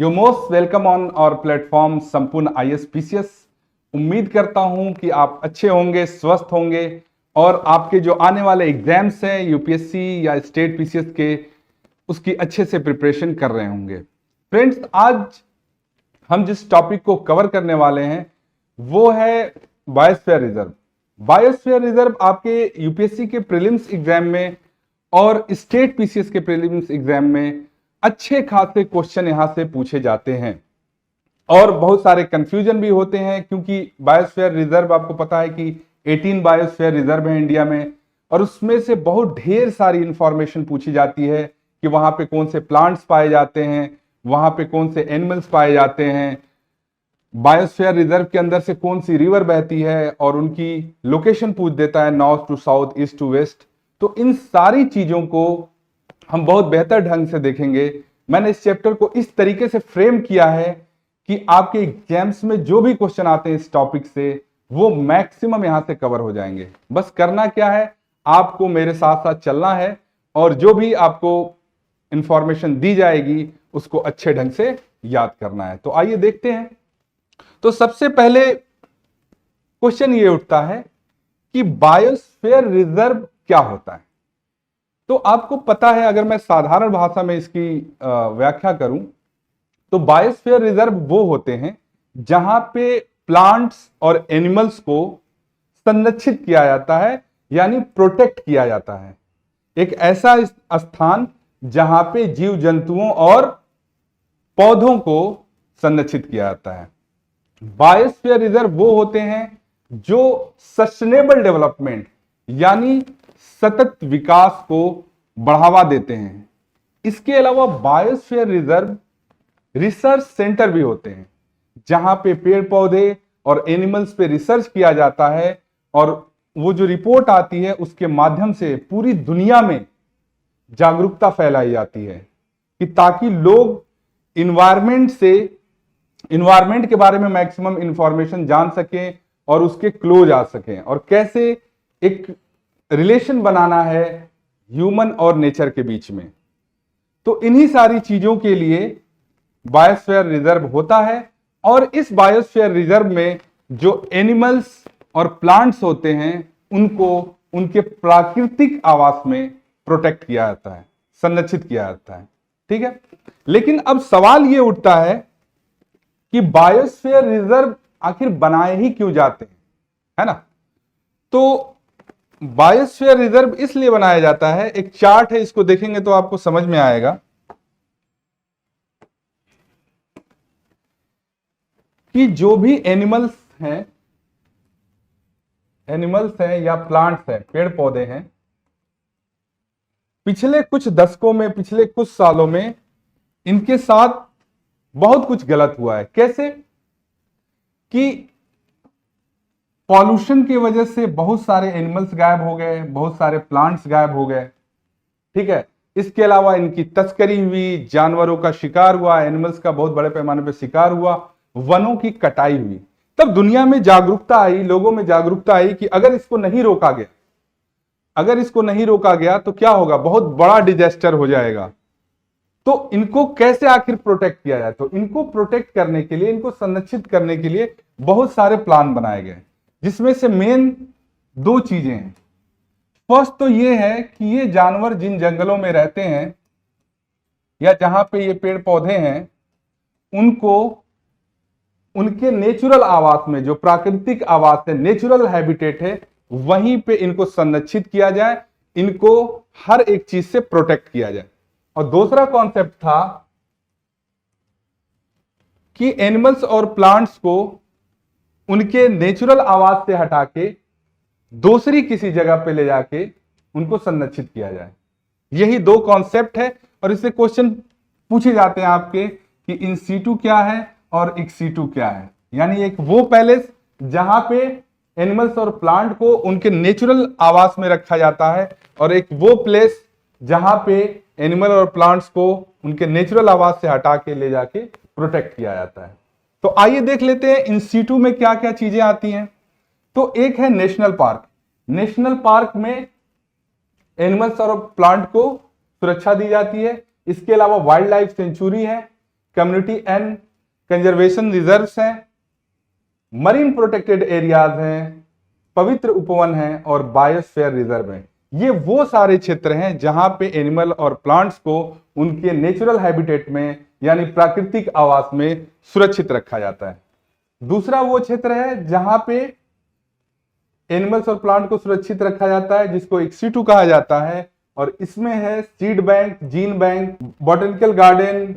You most welcome on our platform Sampoorna ISPCS। उम्मीद करता हूं कि आप अच्छे होंगे, स्वस्थ होंगे और आपके जो आने वाले एग्जाम्स हैं UPSC या स्टेट PCS के, उसकी अच्छे से प्रिपरेशन कर रहे होंगे। फ्रेंड्स, आज हम जिस टॉपिक को कवर करने वाले हैं वो है बायोस्फीयर रिजर्व। बायोस्फीयर रिजर्व आपके UPSC के प्रीलिम्स एग्जाम में और स्टेट PCS के प्रीलिम्स एग्जाम में अच्छे खासे क्वेश्चन यहां से पूछे जाते हैं और बहुत सारे कंफ्यूजन भी होते हैं, क्योंकि बायोस्फीयर रिजर्व आपको पता है कि 18 बायोस्फीयर रिजर्व है इंडिया में, और उसमें से बहुत ढेर सारी इंफॉर्मेशन पूछी जाती है कि वहां पे कौन से प्लांट्स पाए जाते हैं, वहां पे कौन से एनिमल्स पाए जाते हैं, बायोस्फीयर रिजर्व के अंदर से कौन सी रिवर बहती है और उनकी लोकेशन पूछ देता है, north to south, east to west. तो इन सारी चीजों को हम बहुत बेहतर ढंग से देखेंगे। मैंने इस चैप्टर को इस तरीके से फ्रेम किया है कि आपके एग्जाम्स में जो भी क्वेश्चन आते हैं इस टॉपिक से, वो मैक्सिमम यहां से कवर हो जाएंगे। बस करना क्या है, आपको मेरे साथ साथ चलना है और जो भी आपको इंफॉर्मेशन दी जाएगी उसको अच्छे ढंग से याद करना है। तो आइए देखते हैं। तो सबसे पहले क्वेश्चन ये उठता है कि बायोस्फीयर रिजर्व क्या होता है। तो आपको पता है, अगर मैं साधारण भाषा में इसकी व्याख्या करूं तो बायोस्फीयर रिजर्व वो होते हैं जहां पे प्लांट्स और एनिमल्स को संरक्षित किया जाता है, यानी प्रोटेक्ट किया जाता है। एक ऐसा स्थान जहां पे जीव जंतुओं और पौधों को संरक्षित किया जाता है। बायोस्फीयर रिजर्व वो होते हैं जो सस्टेनेबल डेवलपमेंट यानी सतत विकास को बढ़ावा देते हैं। इसके अलावा बायोस्फीयर रिजर्व रिसर्च सेंटर भी होते हैं जहां पे पेड़ पौधे और एनिमल्स पे रिसर्च किया जाता है और वो जो रिपोर्ट आती है उसके माध्यम से पूरी दुनिया में जागरूकता फैलाई जाती है कि ताकि लोग इन्वायरमेंट के बारे में मैक्सिमम इंफॉर्मेशन जान सकें और उसके क्लोज आ सकें, और कैसे एक रिलेशन बनाना है ह्यूमन और नेचर के बीच में। तो इन्हीं सारी चीजों के लिए बायोस्फीयर रिजर्व होता है, और इस बायोस्फीयर रिजर्व में जो एनिमल्स और प्लांट्स होते हैं उनको उनके प्राकृतिक आवास में प्रोटेक्ट किया जाता है, संरक्षित किया जाता है। ठीक है, लेकिन अब सवाल यह उठता है कि बायोस्फीयर रिजर्व आखिर बनाए ही क्यों जाते हैं, है ना। तो बायोस्फीयर रिजर्व इसलिए बनाया जाता है, एक चार्ट है, इसको देखेंगे तो आपको समझ में आएगा कि जो भी एनिमल्स हैं या प्लांट्स हैं, पेड़ पौधे हैं, पिछले कुछ दशकों में, पिछले कुछ सालों में इनके साथ बहुत कुछ गलत हुआ है। कैसे कि पॉल्यूशन की वजह से बहुत सारे एनिमल्स गायब हो गए, बहुत सारे प्लांट्स गायब हो गए। ठीक है, इसके अलावा इनकी तस्करी हुई, जानवरों का शिकार हुआ, एनिमल्स का बहुत बड़े पैमाने पर शिकार हुआ, वनों की कटाई हुई। तब दुनिया में जागरूकता आई, लोगों में जागरूकता आई कि अगर इसको नहीं रोका गया तो क्या होगा, बहुत बड़ा डिजास्टर हो जाएगा। तो इनको कैसे आखिर प्रोटेक्ट किया जाए। तो इनको प्रोटेक्ट करने के लिए, इनको संरक्षित करने के लिए बहुत सारे प्लान बनाए गए, जिसमें से मेन दो चीजें हैं। फर्स्ट तो ये है कि ये जानवर जिन जंगलों में रहते हैं या जहां पे ये पेड़ पौधे हैं, उनको उनके नेचुरल आवास में, जो प्राकृतिक आवास है, नेचुरल हैबिटेट है, वहीं पे इनको संरक्षित किया जाए, इनको हर एक चीज से प्रोटेक्ट किया जाए। और दूसरा कॉन्सेप्ट था कि एनिमल्स और प्लांट्स को उनके नेचुरल आवास से हटा के दूसरी किसी जगह पे ले जाके उनको संरक्षित किया जाए। यही दो कॉन्सेप्ट है, और इससे क्वेश्चन पूछे जाते हैं आपके कि इन सीटू क्या है और एक सीटू क्या है। यानी एक वो पैलेस जहां पे एनिमल्स और प्लांट को उनके नेचुरल आवास में रखा जाता है, और एक वो प्लेस जहां पे एनिमल और प्लांट्स को उनके नेचुरल आवास से हटा के ले जाके प्रोटेक्ट किया जाता है। तो आइए देख लेते हैं इन सीटू में क्या क्या चीजें आती हैं। तो एक है नेशनल पार्क। नेशनल पार्क में एनिमल्स और प्लांट को सुरक्षा दी जाती है। इसके अलावा वाइल्ड लाइफ सेंचुरी है, कम्युनिटी एंड कंजर्वेशन रिजर्व्स हैं, मरीन प्रोटेक्टेड एरियाज हैं, पवित्र उपवन हैं और बायोस्फीयर रिजर्व हैं। ये वो सारे क्षेत्र हैं जहां पे एनिमल और प्लांट्स को उनके नेचुरल हैबिटेट में यानी प्राकृतिक आवास में सुरक्षित रखा जाता है। दूसरा वो क्षेत्र है जहां पे एनिमल्स और प्लांट को सुरक्षित रखा जाता है, जिसको एक सिटू कहा जाता है, और इसमें है seed bank, gene bank, botanical garden,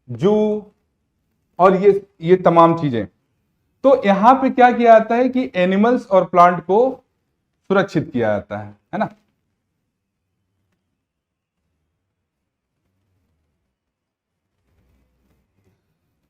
जू और ये तमाम चीजें। तो यहां पे क्या किया जाता है कि एनिमल्स और प्लांट को सुरक्षित किया जाता है ना।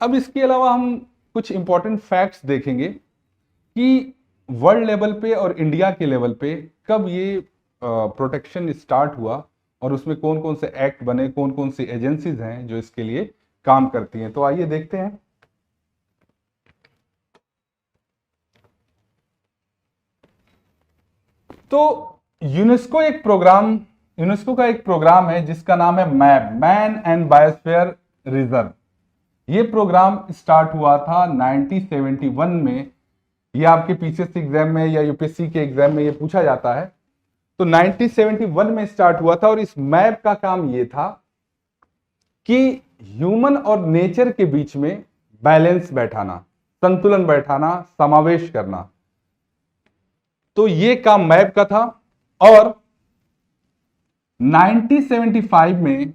अब इसके अलावा हम कुछ इंपॉर्टेंट फैक्ट्स देखेंगे कि वर्ल्ड लेवल पे और इंडिया के लेवल पे कब ये प्रोटेक्शन स्टार्ट हुआ और उसमें कौन कौन से एक्ट बने, कौन कौन सी एजेंसीज हैं जो इसके लिए काम करती हैं। तो आइए देखते हैं। तो यूनेस्को का एक प्रोग्राम है जिसका नाम है map, man and biosphere reserve. ये प्रोग्राम स्टार्ट हुआ था 1971 में। ये आपके पीसीएससी एग्जाम में या यूपीएससी के एग्जाम में ये पूछा जाता है। तो 1971 में स्टार्ट हुआ था और इस मैप का काम ये था कि ह्यूमन और नेचर के बीच में बैलेंस बैठाना, संतुलन बैठाना, समावेश करना। तो ये काम मैप का था। और 1975 में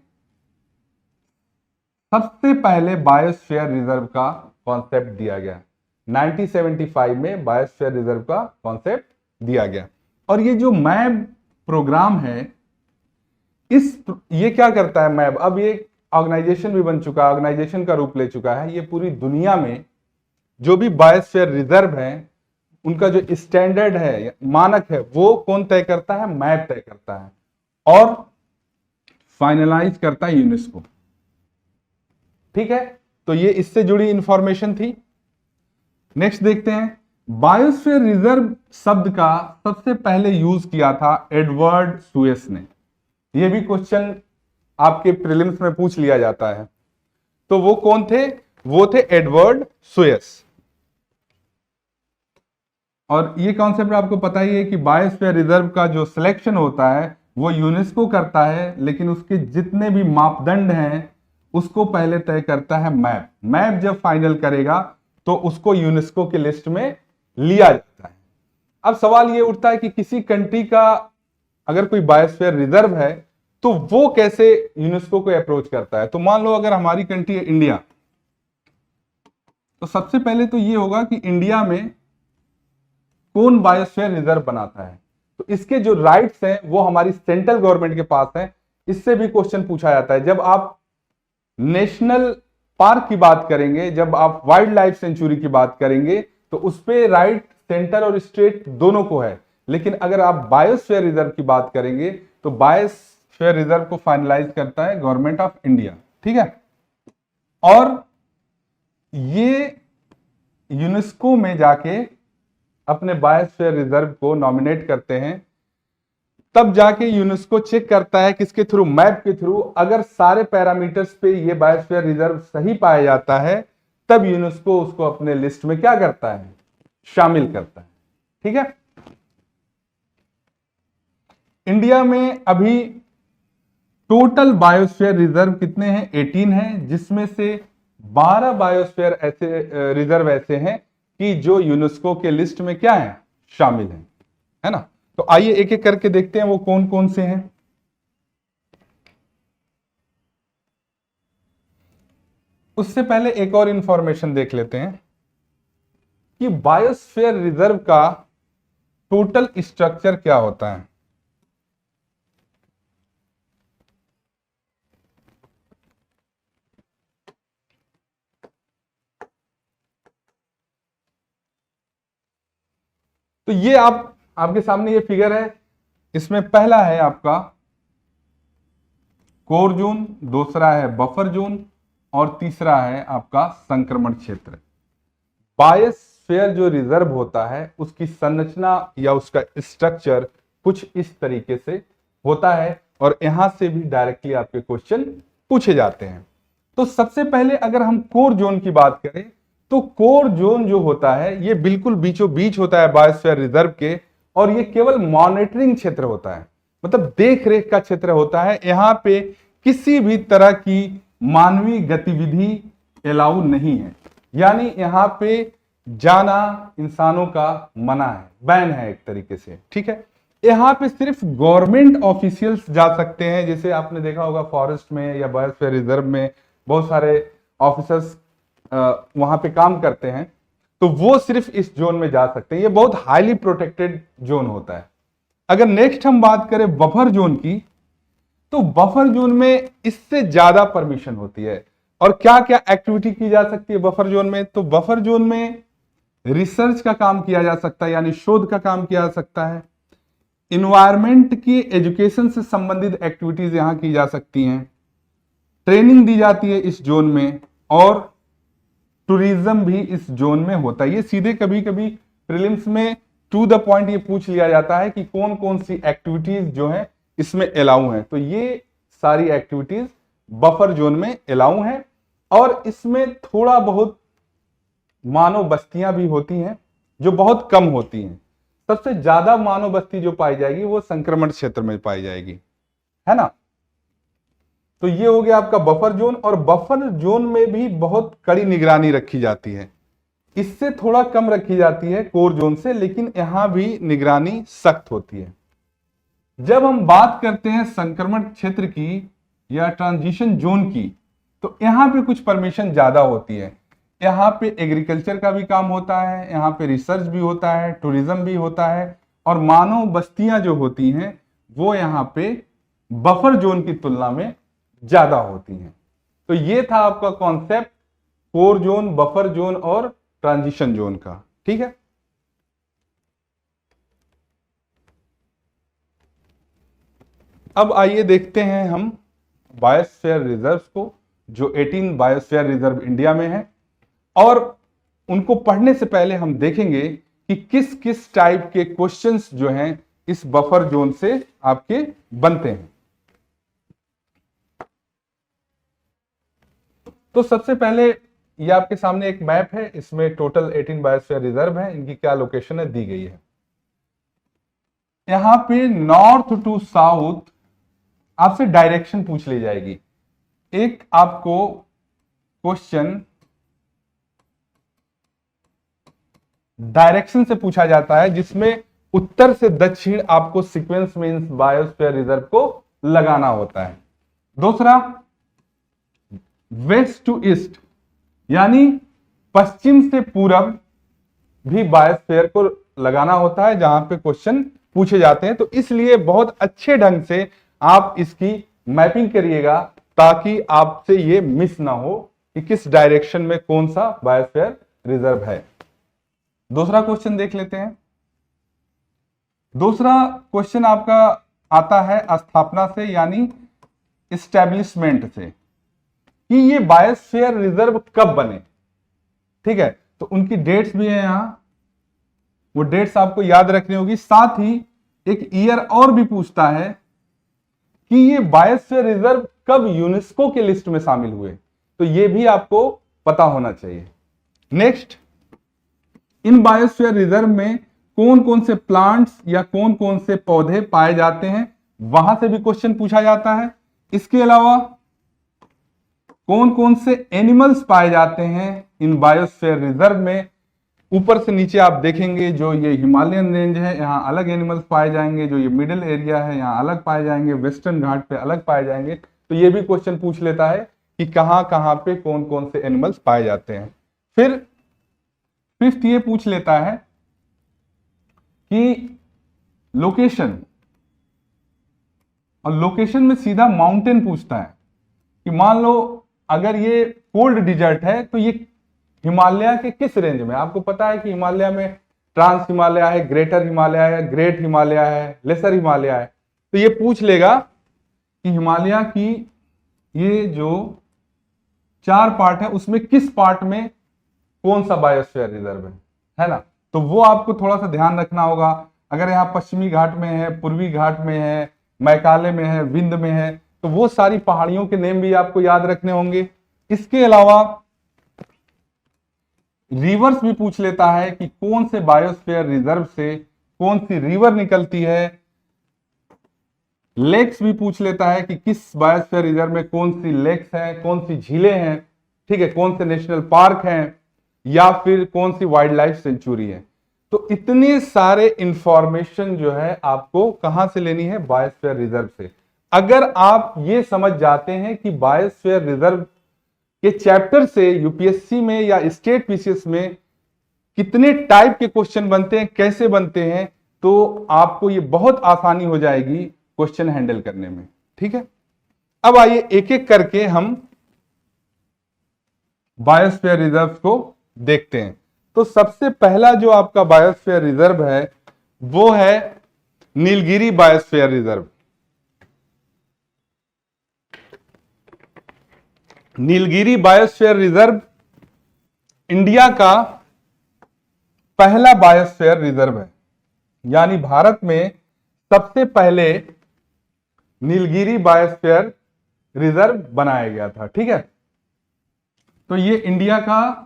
सबसे पहले बायोस्फीयर रिजर्व का कॉन्सेप्ट दिया गया। 1975 में बायोस्फीयर रिजर्व का कॉन्सेप्ट दिया गया। और ये जो मैप प्रोग्राम है, ये क्या करता है मैप, अब ये ऑर्गेनाइजेशन भी बन चुका है, ऑर्गेनाइजेशन का रूप ले चुका है। ये पूरी दुनिया में जो भी बायोस्फीयर रिजर्व है उनका जो स्टैंडर्ड है, मानक है, वो कौन तय करता है? मैप तय करता है और फाइनलाइज करता है यूनेस्को। ठीक है, तो ये इससे जुड़ी इंफॉर्मेशन थी। नेक्स्ट देखते हैं। बायोस्फीयर रिजर्व शब्द का सबसे पहले यूज किया था एडवर्ड सुएस ने। यह भी क्वेश्चन आपके प्रीलिम्स में पूछ लिया जाता है। तो वो कौन थे? वो थे एडवर्ड सुएस। और ये कॉन्सेप्ट आपको पता ही है कि बायोस्फीयर रिजर्व का जो सिलेक्शन होता है वो यूनेस्को करता है, लेकिन उसके जितने भी मापदंड हैं उसको पहले तय करता है मैप। मैप जब फाइनल करेगा तो उसको यूनेस्को की लिस्ट में लिया जाता है। अब सवाल ये उठता है कि किसी कंट्री का अगर कोई बायोस्फीयर रिजर्व है तो वो कैसे यूनेस्को को अप्रोच करता है। तो मान लो अगर हमारी कंट्री है इंडिया, तो सबसे पहले तो ये होगा कि इंडिया में कौन बायोस्फीयर रिजर्व बनाता है। तो इसके जो राइट्स हैं वो हमारी सेंट्रल गवर्नमेंट के पास है। इससे भी क्वेश्चन पूछा जाता है। जब आप नेशनल पार्क की बात करेंगे, जब आप वाइल्ड लाइफ सेंचुरी की बात करेंगे, तो उस पर राइट सेंटर और स्टेट दोनों को है। लेकिन अगर आप बायोस्फीयर रिजर्व की बात करेंगे तो बायोस्फीयर रिजर्व को फाइनलाइज करता है गवर्नमेंट ऑफ इंडिया। ठीक है, और ये यूनेस्को में जाके अपने बायोस्फीयर रिजर्व को नॉमिनेट करते हैं। तब जाके यूनेस्को चेक करता है किसके थ्रू? मैप के थ्रू। अगर सारे पैरामीटर्स पे ये बायोस्फीयर रिजर्व सही पाया जाता है तब यूनेस्को उसको अपने लिस्ट में क्या करता है? शामिल करता है। ठीक है, इंडिया में अभी टोटल बायोस्फीयर रिजर्व कितने हैं? 18 हैं, जिसमें से 12 बायोस्फीयर ऐसे रिजर्व ऐसे हैं कि जो यूनेस्को के लिस्ट में क्या है? शामिल है ना। तो आइए एक एक करके देखते हैं वो कौन कौन से हैं। उससे पहले एक और इंफॉर्मेशन देख लेते हैं कि बायोस्फीयर रिजर्व का टोटल स्ट्रक्चर क्या होता है। तो ये आपके सामने ये फिगर है। इसमें पहला है आपका कोर जोन, दूसरा है बफर जोन और तीसरा है आपका संक्रमण क्षेत्र। बायोस्फीयर जो रिजर्व होता है उसकी संरचना या उसका स्ट्रक्चर कुछ इस तरीके से होता है और यहां से भी डायरेक्टली आपके क्वेश्चन पूछे जाते हैं। तो सबसे पहले अगर हम कोर जोन की बात करें तो कोर जोन जो होता है ये बिल्कुल बीचों बीच होता है बायोस्फीयर रिजर्व के, और ये केवल मॉनिटरिंग क्षेत्र होता है, मतलब देख रेख का क्षेत्र होता है। यहाँ पे किसी भी तरह की मानवीय गतिविधि अलाउ नहीं है, यानी यहाँ पे जाना इंसानों का मना है, बैन है एक तरीके से, ठीक है। यहाँ पे सिर्फ गवर्नमेंट ऑफिशियल्स जा सकते हैं, जैसे आपने देखा होगा फॉरेस्ट में या बायोस्फीयर रिजर्व में बहुत सारे ऑफिसर्स वहां पे काम करते हैं, तो वो सिर्फ इस जोन में जा सकते हैं। ये बहुत हाईली प्रोटेक्टेड जोन होता है। अगर नेक्स्ट हम बात करें बफर जोन की, तो बफर जोन में इससे ज्यादा परमिशन होती है। और क्या क्या एक्टिविटी की जा सकती है बफर जोन में? तो बफर जोन में रिसर्च का काम किया जा सकता है, यानी शोध का काम किया जा सकता है। इन्वायरमेंट की एजुकेशन से संबंधित एक्टिविटीज यहां की जा सकती हैं। ट्रेनिंग दी जाती है इस जोन में, और टूरिज्म भी इस जोन में होता है। ये सीधे कभी कभी प्रीलिम्स में टू द पॉइंट ये पूछ लिया जाता है कि कौन कौन सी एक्टिविटीज जो है इसमें अलाउ हैं। तो ये सारी एक्टिविटीज बफर जोन में अलाउ हैं, और इसमें थोड़ा बहुत मानव बस्तियां भी होती हैं जो बहुत कम होती हैं। सबसे ज्यादा मानव बस्ती जो पाई जाएगी वो संक्रमण क्षेत्र में पाई जाएगी, है ना। तो ये हो गया आपका बफर जोन, और बफर जोन में भी बहुत कड़ी निगरानी रखी जाती है। इससे थोड़ा कम रखी जाती है कोर जोन से, लेकिन यहां भी निगरानी सख्त होती है। जब हम बात करते हैं संक्रमण क्षेत्र की या ट्रांजिशन जोन की, तो यहां पे कुछ परमिशन ज्यादा होती है। यहाँ पे एग्रीकल्चर का भी काम होता है, यहाँ पे रिसर्च भी होता है, टूरिज्म भी होता है, और मानव बस्तियां जो होती हैं वो यहाँ पे बफर जोन की तुलना में ज्यादा होती हैं। तो ये था आपका concept core zone, buffer zone और ट्रांजिशन जोन का, ठीक है। अब आइए देखते हैं हम बायोस्फीयर रिजर्व को, जो 18 बायोस्फीयर रिजर्व इंडिया में है, और उनको पढ़ने से पहले हम देखेंगे कि किस किस टाइप के क्वेश्चंस जो हैं इस बफर जोन से आपके बनते हैं। तो सबसे पहले ये आपके सामने एक मैप है, इसमें टोटल 18 बायोस्फीयर रिजर्व है, इनकी क्या लोकेशन है दी गई है। यहां पे नॉर्थ टू साउथ आपसे डायरेक्शन पूछ ली जाएगी। एक आपको क्वेश्चन डायरेक्शन से पूछा जाता है, जिसमें उत्तर से दक्षिण आपको सीक्वेंस में इन बायोस्फीयर रिजर्व को लगाना होता है। दूसरा वेस्ट टू ईस्ट, यानी पश्चिम से पूरब भी बायोस्फीयर को लगाना होता है जहां पे क्वेश्चन पूछे जाते हैं। तो इसलिए बहुत अच्छे ढंग से आप इसकी मैपिंग करिएगा, ताकि आपसे ये मिस ना हो कि किस डायरेक्शन में कौन सा बायोस्फीयर रिजर्व है। दूसरा क्वेश्चन देख लेते हैं। दूसरा क्वेश्चन आपका आता है स्थापना से, यानी इस्टेब्लिशमेंट से, कि ये बायोस्फीयर रिजर्व कब बने, ठीक है। तो उनकी डेट्स भी है यहां, वो डेट्स आपको याद रखनी होगी। साथ ही एक ईयर और भी पूछता है कि ये बायोस्फीयर रिजर्व कब यूनेस्को के लिस्ट में शामिल हुए, तो ये भी आपको पता होना चाहिए। नेक्स्ट, इन बायोस्फीयर रिजर्व में कौन कौन से प्लांट्स या कौन कौन से पौधे पाए जाते हैं, वहां से भी क्वेश्चन पूछा जाता है। इसके अलावा कौन कौन से एनिमल्स पाए जाते हैं इन बायोस्फीयर रिजर्व में। ऊपर से नीचे आप देखेंगे, जो ये हिमालयन रेंज है यहाँ अलग एनिमल्स पाए जाएंगे, जो ये मिडिल एरिया है यहाँ अलग पाए जाएंगे, वेस्टर्न घाट पे अलग पाए जाएंगे। तो ये भी क्वेश्चन पूछ लेता है कि कहां कहां पे कौन कौन से एनिमल्स पाए जाते हैं। फिर फिफ्थ ये पूछ लेता है कि लोकेशन, और लोकेशन में सीधा माउंटेन पूछता है कि मान लो अगर ये कोल्ड डिजर्ट है तो ये हिमालय के किस रेंज में। आपको पता है कि हिमालय में ट्रांस हिमालय है, ग्रेटर हिमालय है, ग्रेट हिमालय है, लेसर हिमालय है। तो ये पूछ लेगा कि हिमालय की ये जो 4 पार्ट है उसमें किस पार्ट में कौन सा बायोस्फीयर रिजर्व है ना। तो वो आपको थोड़ा सा ध्यान रखना होगा। अगर यहाँ पश्चिमी घाट में है, पूर्वी घाट में है, मैकाले में है, विंध्य में है, तो वो सारी पहाड़ियों के नेम भी आपको याद रखने होंगे। इसके अलावा रिवर्स भी पूछ लेता है कि कौन से बायोस्फीयर रिजर्व से कौन सी रिवर निकलती है। लेक्स भी पूछ लेता है कि किस बायोस्फीयर रिजर्व में कौन सी लेक्स है, कौन सी झीलें हैं, ठीक है, कौन से नेशनल पार्क हैं, या फिर कौन सी वाइल्ड लाइफ सेंचुरी है। तो इतने सारे इंफॉर्मेशन जो है आपको कहां से लेनी है, बायोस्फीयर रिजर्व से। अगर आप ये समझ जाते हैं कि बायोस्फीयर रिजर्व के चैप्टर से यूपीएससी में या स्टेट पीसीएस में कितने टाइप के क्वेश्चन बनते हैं, कैसे बनते हैं, तो आपको ये बहुत आसानी हो जाएगी क्वेश्चन हैंडल करने में। ठीक है, अब आइए एक एक करके हम बायोस्फीयर रिजर्व को देखते हैं। तो सबसे पहला जो आपका बायोस्फीयर रिजर्व है वो है Nilgiri biosphere reserve. Nilgiri biosphere reserve India का पहला बायोस्फीयर रिजर्व है, यानी भारत में सबसे पहले नीलगिरी बायोस्फीयर रिजर्व बनाया गया था। ठीक है, तो ये इंडिया का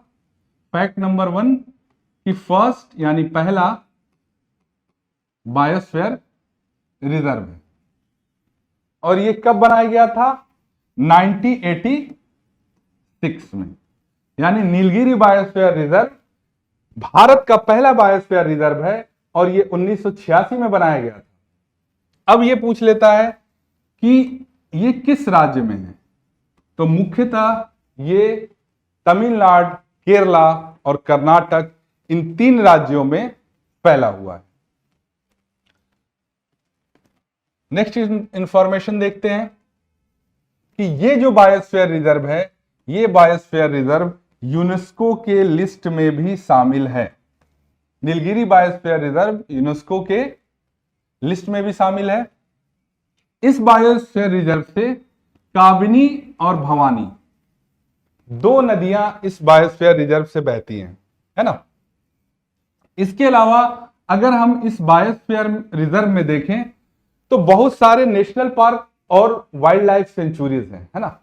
फैक्ट नंबर 1 कि फर्स्ट यानी पहला बायोस्फीयर रिजर्व है। और ये कब बनाया गया था, 1986 में। यानी नीलगिरी बायोस्फीयर रिजर्व भारत का पहला बायोस्फीयर रिजर्व है और ये 1986 में बनाया गया था। अब ये पूछ लेता है कि ये किस राज्य में है, तो मुख्यतः ये तमिलनाडु, केरला और कर्नाटक, इन 3 राज्यों में फैला हुआ है। नेक्स्ट इंफॉर्मेशन देखते हैं कि ये जो बायोस्फीयर रिजर्व है, ये बायोस्फीयर रिजर्व यूनेस्को के लिस्ट में भी शामिल है। नीलगिरी बायोस्फीयर रिजर्व यूनेस्को के लिस्ट में भी शामिल है। इस बायोस्फीयर रिजर्व से काबिनी और भवानी 2 नदियां इस बायोस्फीयर रिजर्व से बहती हैं, है ना। इसके अलावा अगर हम इस बायोस्फीयर रिजर्व में देखें तो बहुत सारे नेशनल पार्क और वाइल्ड लाइफ सेंचुरीज हैं, है ना।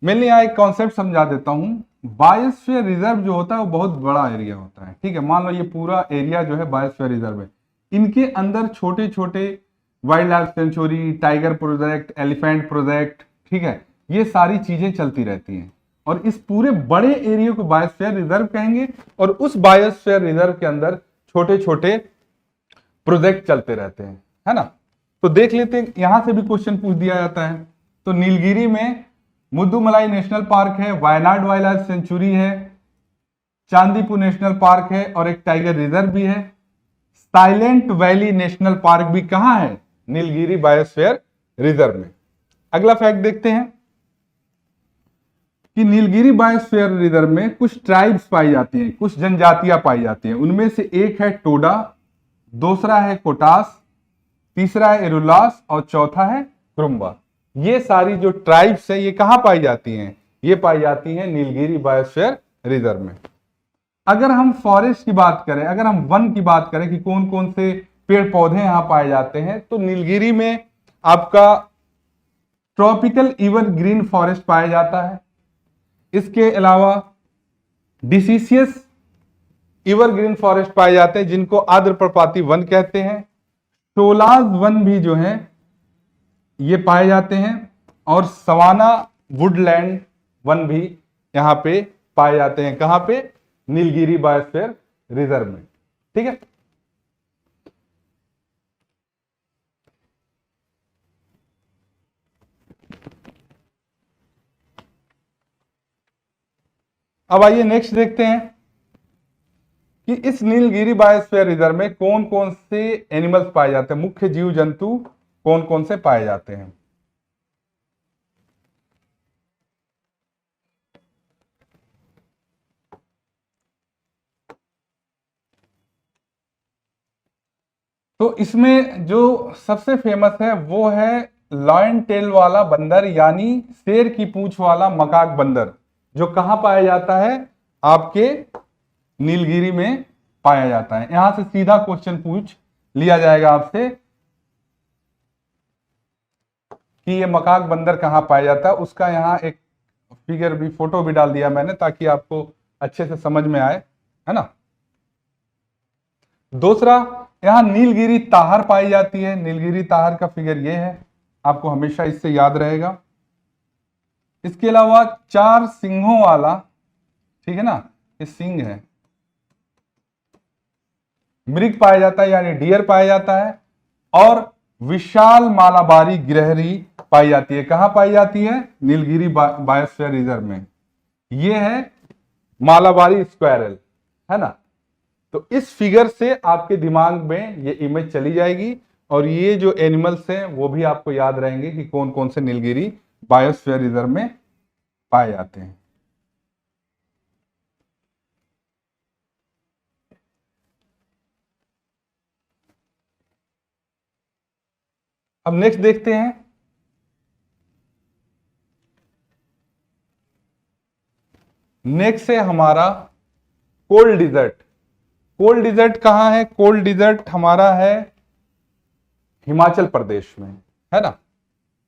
मैं यहां एक कॉन्सेप्ट समझा देता हूं। बायोस्फीयर रिजर्व जो होता है वो बहुत बड़ा एरिया होता है, ठीक है। मान लो ये पूरा एरिया जो है बायोस्फीयर रिजर्व है, इनके अंदर छोटे छोटे wild life sanctuary, tiger project, elephant project, ठीक है, ये सारी चीजें चलती रहती हैं। और इस पूरे बड़े एरिया को बायोस्फीयर रिजर्व कहेंगे और उस बायोस्फीयर रिजर्व के अंदर छोटे छोटे प्रोजेक्ट चलते रहते हैं, है ना। तो देख लेते हैं, यहां से भी क्वेश्चन पूछ दिया जाता है। तो नीलगिरी में मुद्दुमलाई नेशनल पार्क है, वायनाड वाइल्ड लाइफ सेंचुरी है, चांदीपुर नेशनल पार्क है और एक टाइगर रिजर्व भी है। साइलेंट वैली नेशनल पार्क भी कहां है, नीलगिरी बायोस्फीयर रिजर्व में। अगला फैक्ट देखते हैं कि नीलगिरी बायोस्फीयर रिजर्व में कुछ ट्राइब्स पाई जाती हैं, कुछ जनजातियां पाई जाती हैं। उनमें से एक है टोडा, दूसरा है कोटास, तीसरा है एरुलास और चौथा है क्रुम्बा। ये सारी जो ट्राइब्स है ये कहां पाई जाती हैं, ये पाई जाती हैं नीलगिरी बायोस्फीयर रिजर्व में। अगर हम फॉरेस्ट की बात करें, अगर हम वन की बात करें कि कौन कौन से पेड़ पौधे यहां पाए जाते हैं, तो नीलगिरी में आपका ट्रॉपिकल एवरग्रीन फॉरेस्ट पाया जाता है। इसके अलावा डिसीसियस एवरग्रीन फॉरेस्ट पाए जाते हैं जिनको आर्द्रपर्णपाती वन कहते हैं। शोलाज वन भी जो है ये पाए जाते हैं और सवाना वुडलैंड वन भी यहां पे पाए जाते हैं। कहां पे, नीलगिरी बायोस्फीयर रिजर्व में, ठीक है। अब आइए नेक्स्ट देखते हैं कि इस नीलगिरी बायोस्फीयर रिजर्व में कौन कौन से एनिमल्स पाए जाते हैं, मुख्य जीव जंतु कौन कौन से पाए जाते हैं। तो इसमें जो सबसे फेमस है वो है लॉयन टेल वाला बंदर, यानी शेर की पूंछ वाला मकाक बंदर, जो कहां पाया जाता है, आपके नीलगिरी में पाया जाता है। यहां से सीधा क्वेश्चन पूछ लिया जाएगा आपसे कि ये मकाक बंदर कहां पाया जाता है, उसका यहां एक फिगर भी, फोटो भी डाल दिया मैंने ताकि आपको अच्छे से समझ में आए, है ना। दूसरा, यहां नीलगिरी ताहर पाई जाती है। नीलगिरी ताहर का फिगर ये है, आपको हमेशा इससे याद रहेगा। इसके अलावा 4 सिंहों वाला, ठीक है ना, ये सिंह है, मृग पाया जाता है यानी डियर पाया जाता है। और विशाल मालाबारी गिरहरी पाई जाती है। कहां पाई जाती है? नीलगिरी बायोस्फीयर रिजर्व में। ये है मालाबारी स्क्वायरल, है ना। तो इस फिगर से आपके दिमाग में ये इमेज चली जाएगी और ये जो एनिमल्स हैं वो भी आपको याद रहेंगे कि कौन कौन से नीलगिरी बायोस्फीयर रिजर्व में पाए जाते हैं। अब नेक्स्ट देखते हैं, नेक्स्ट है हमारा कोल्ड डिजर्ट। कोल्ड डिजर्ट कहां है? कोल्ड डिजर्ट हमारा है हिमाचल प्रदेश में, है ना।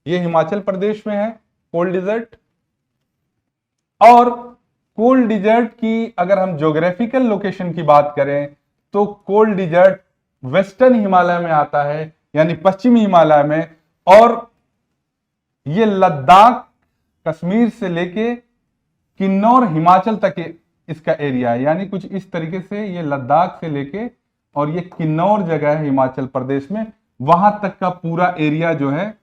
ये हिमाचल प्रदेश में है कोल्ड डिजर्ट। और कोल्ड डिजर्ट की अगर हम ज्योग्राफिकल लोकेशन की बात करें तो कोल्ड डिजर्ट वेस्टर्न हिमालय में आता है, यानी पश्चिमी हिमालय में। और ये लद्दाख, कश्मीर से लेके किन्नौर, हिमाचल तक इसका एरिया है। यानी कुछ इस तरीके से ये लद्दाख से लेके और ये किन्नौर जगह है हिमाचल प्रदेश में, वहां तक का पूरा एरिया जो है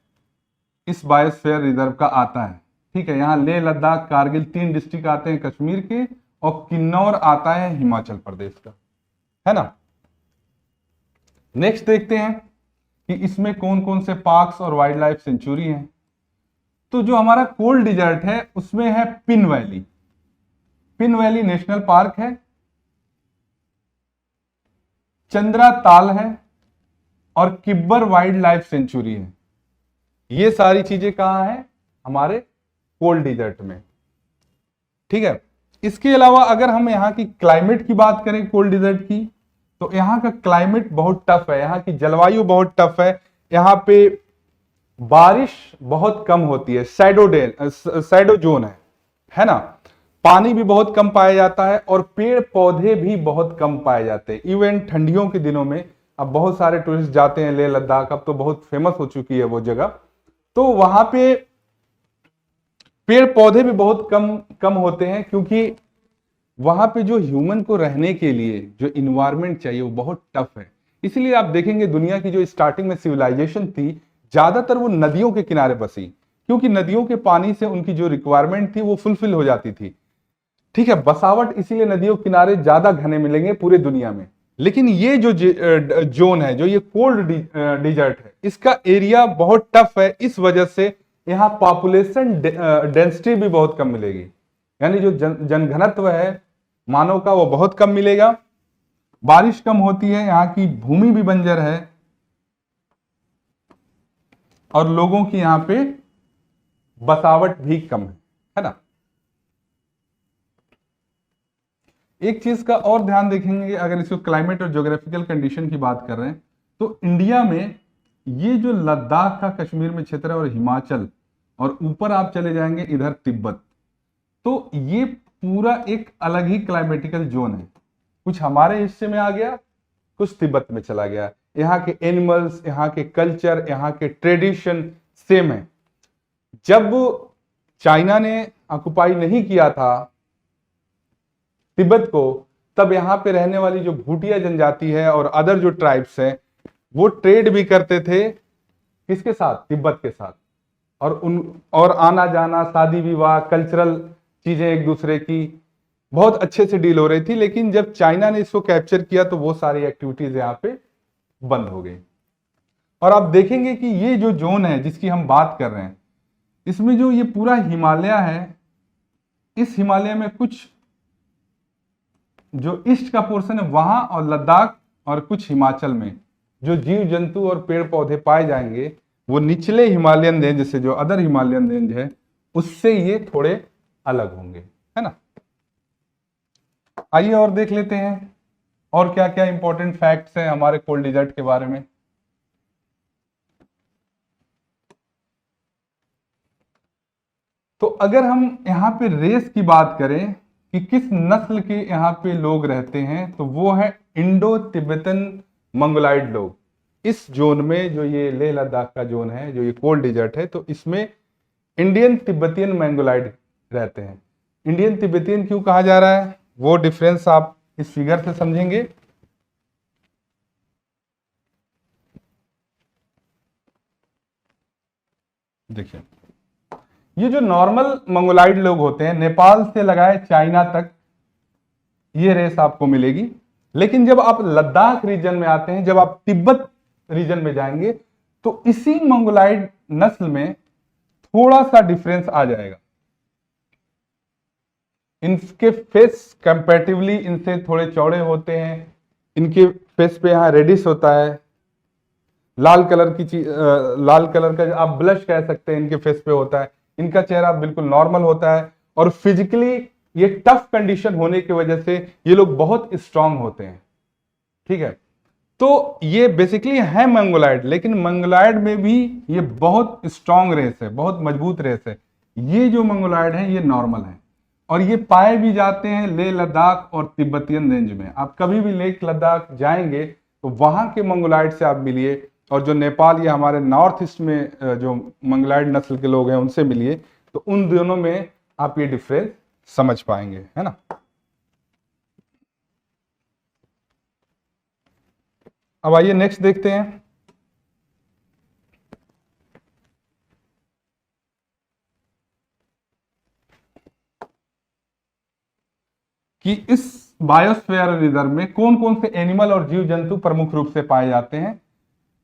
इस बायोस्फीयर रिजर्व का आता है। ठीक है, यहां लेह, लद्दाख, कारगिल 3 डिस्ट्रिक्ट आते हैं कश्मीर के, और किन्नौर आता है हिमाचल प्रदेश का, है ना। नेक्स्ट देखते हैं कि इसमें कौन कौन से पार्क्स और वाइल्ड लाइफ सेंचुरी हैं। तो जो हमारा कोल्ड डिजर्ट है उसमें है pin valley. Pin valley national park है, चंद्रा ताल है और किब्बर वाइल्ड लाइफ सेंचुरी है। ये सारी चीजें कहां है? हमारे कोल्ड डिजर्ट में, ठीक है। इसके अलावा अगर हम यहां की क्लाइमेट की बात करें कोल्ड डिजर्ट की, तो यहां का क्लाइमेट बहुत टफ है, यहां की जलवायु बहुत टफ है। यहां पे बारिश बहुत कम होती है, शैडो जोन है ना। पानी भी बहुत कम पाया जाता है और पेड़ पौधे भी बहुत कम पाए जाते हैं। इवन ठंडियों के दिनों में अब बहुत सारे टूरिस्ट जाते हैं लेह लद्दाख, अब तो बहुत फेमस हो चुकी है वो जगह। तो वहां पे पेड़ पौधे भी बहुत कम कम होते हैं, क्योंकि वहां पे जो ह्यूमन को रहने के लिए जो इन्वायरमेंट चाहिए वो बहुत टफ है। इसलिए आप देखेंगे दुनिया की जो स्टार्टिंग में सिविलाइजेशन थी, ज्यादातर वो नदियों के किनारे बसी, क्योंकि नदियों के पानी से उनकी जो रिक्वायरमेंट थी वो फुलफिल हो जाती थी। ठीक है, बसावट इसीलिए नदियों के किनारे ज्यादा घने मिलेंगे पूरे दुनिया में। लेकिन ये जो जोन है, जो ये कोल्ड डिजर्ट है, इसका एरिया बहुत टफ है। इस वजह से यहाँ पॉपुलेशन डेंसिटी भी बहुत कम मिलेगी, यानी जो जनघनत्व है मानव का वो बहुत कम मिलेगा। बारिश कम होती है, यहाँ की भूमि भी बंजर है और लोगों की यहाँ पे बसावट भी कम है ना। एक चीज का और ध्यान देखेंगे, अगर इसको क्लाइमेट और ज्योग्राफिकल कंडीशन की बात कर रहे हैं, तो इंडिया में ये जो लद्दाख का कश्मीर में क्षेत्र है और हिमाचल, और ऊपर आप चले जाएंगे इधर तिब्बत, तो ये पूरा एक अलग ही क्लाइमेटिकल जोन है। कुछ हमारे हिस्से में आ गया, कुछ तिब्बत में चला गया। यहाँ के एनिमल्स, यहाँ के कल्चर, यहाँ के ट्रेडिशन सेम है। जब चाइना ने ऑक्युपाई नहीं किया था तिब्बत को, तब यहाँ पे रहने वाली जो भूटिया जनजाति है और अदर जो ट्राइब्स हैं, वो ट्रेड भी करते थे किसके साथ? तिब्बत के साथ। और आना जाना, शादी विवाह, कल्चरल चीजें एक दूसरे की बहुत अच्छे से डील हो रही थी। लेकिन जब चाइना ने इसको कैप्चर किया तो वो सारी एक्टिविटीज यहाँ पे बंद हो गई। और आप देखेंगे कि ये जो जोन है जिसकी हम बात कर रहे हैं, इसमें जो ये पूरा हिमालय है, इस हिमालय में कुछ जो ईस्ट का पोर्शन है वहां, और लद्दाख और कुछ हिमाचल में जो जीव जंतु और पेड़ पौधे पाए जाएंगे वो निचले हिमालयन रेंज से, जो अदर हिमालयन रेंज है, उससे ये थोड़े अलग होंगे, है ना। आइए और देख लेते हैं और क्या क्या इंपॉर्टेंट फैक्ट्स हैं हमारे कोल्ड डिजर्ट के बारे में। तो अगर हम यहाँ पे रेस की बात करें कि किस नस्ल के यहाँ पे लोग रहते हैं, तो वो है इंडो तिब्बतन मंगोलाइड लोग। इस जोन में, जो ये लेह लद्दाख का जोन है, जो ये कोल्ड डिजर्ट है, तो इसमें इंडियन तिब्बतियन मंगोलाइड रहते हैं। इंडियन तिब्बतियन क्यों कहा जा रहा है, वो डिफरेंस आप इस फिगर से समझेंगे। देखिए, ये जो नॉर्मल मंगोलाइड लोग होते हैं, नेपाल से लगाए चाइना तक ये रेस आपको मिलेगी। लेकिन जब आप लद्दाख रीजन में आते हैं, जब आप तिब्बत रीजन में जाएंगे, तो इसी मंगोलाइड नस्ल में थोड़ा सा डिफरेंस आ जाएगा। इनके फेस कंपैरेटिवली इनसे थोड़े चौड़े होते हैं। इनके फेस पे यहां रेडिश होता है, लाल कलर की चीज, लाल कलर का आप ब्लश कह सकते हैं, इनके फेस पे होता है। इनका चेहरा बिल्कुल नॉर्मल होता है, और फिजिकली ये टफ कंडीशन होने की वजह से ये लोग बहुत स्ट्रांग होते हैं। ठीक है, तो ये बेसिकली है मंगोलाइड, लेकिन मंगोलाइड में भी ये बहुत स्ट्रांग रेस है, बहुत मजबूत रेस है। ये जो मंगोलाइड है ये नॉर्मल है, और ये पाए भी जाते हैं लेह लद्दाख और तिब्बतियन रेंज में। आप कभी भी लेह लद्दाख जाएंगे तो वहां के मंगोलाइड से आप मिलिए, और जो नेपाल या हमारे नॉर्थ ईस्ट में जो मंगोलाइड नस्ल के लोग हैं उनसे मिलिए, तो उन दोनों में आप ये डिफरेंस समझ पाएंगे, है ना। अब आइए नेक्स्ट देखते हैं कि इस बायोस्फीयर रिजर्व में कौन कौन से एनिमल और जीव जंतु प्रमुख रूप से पाए जाते हैं।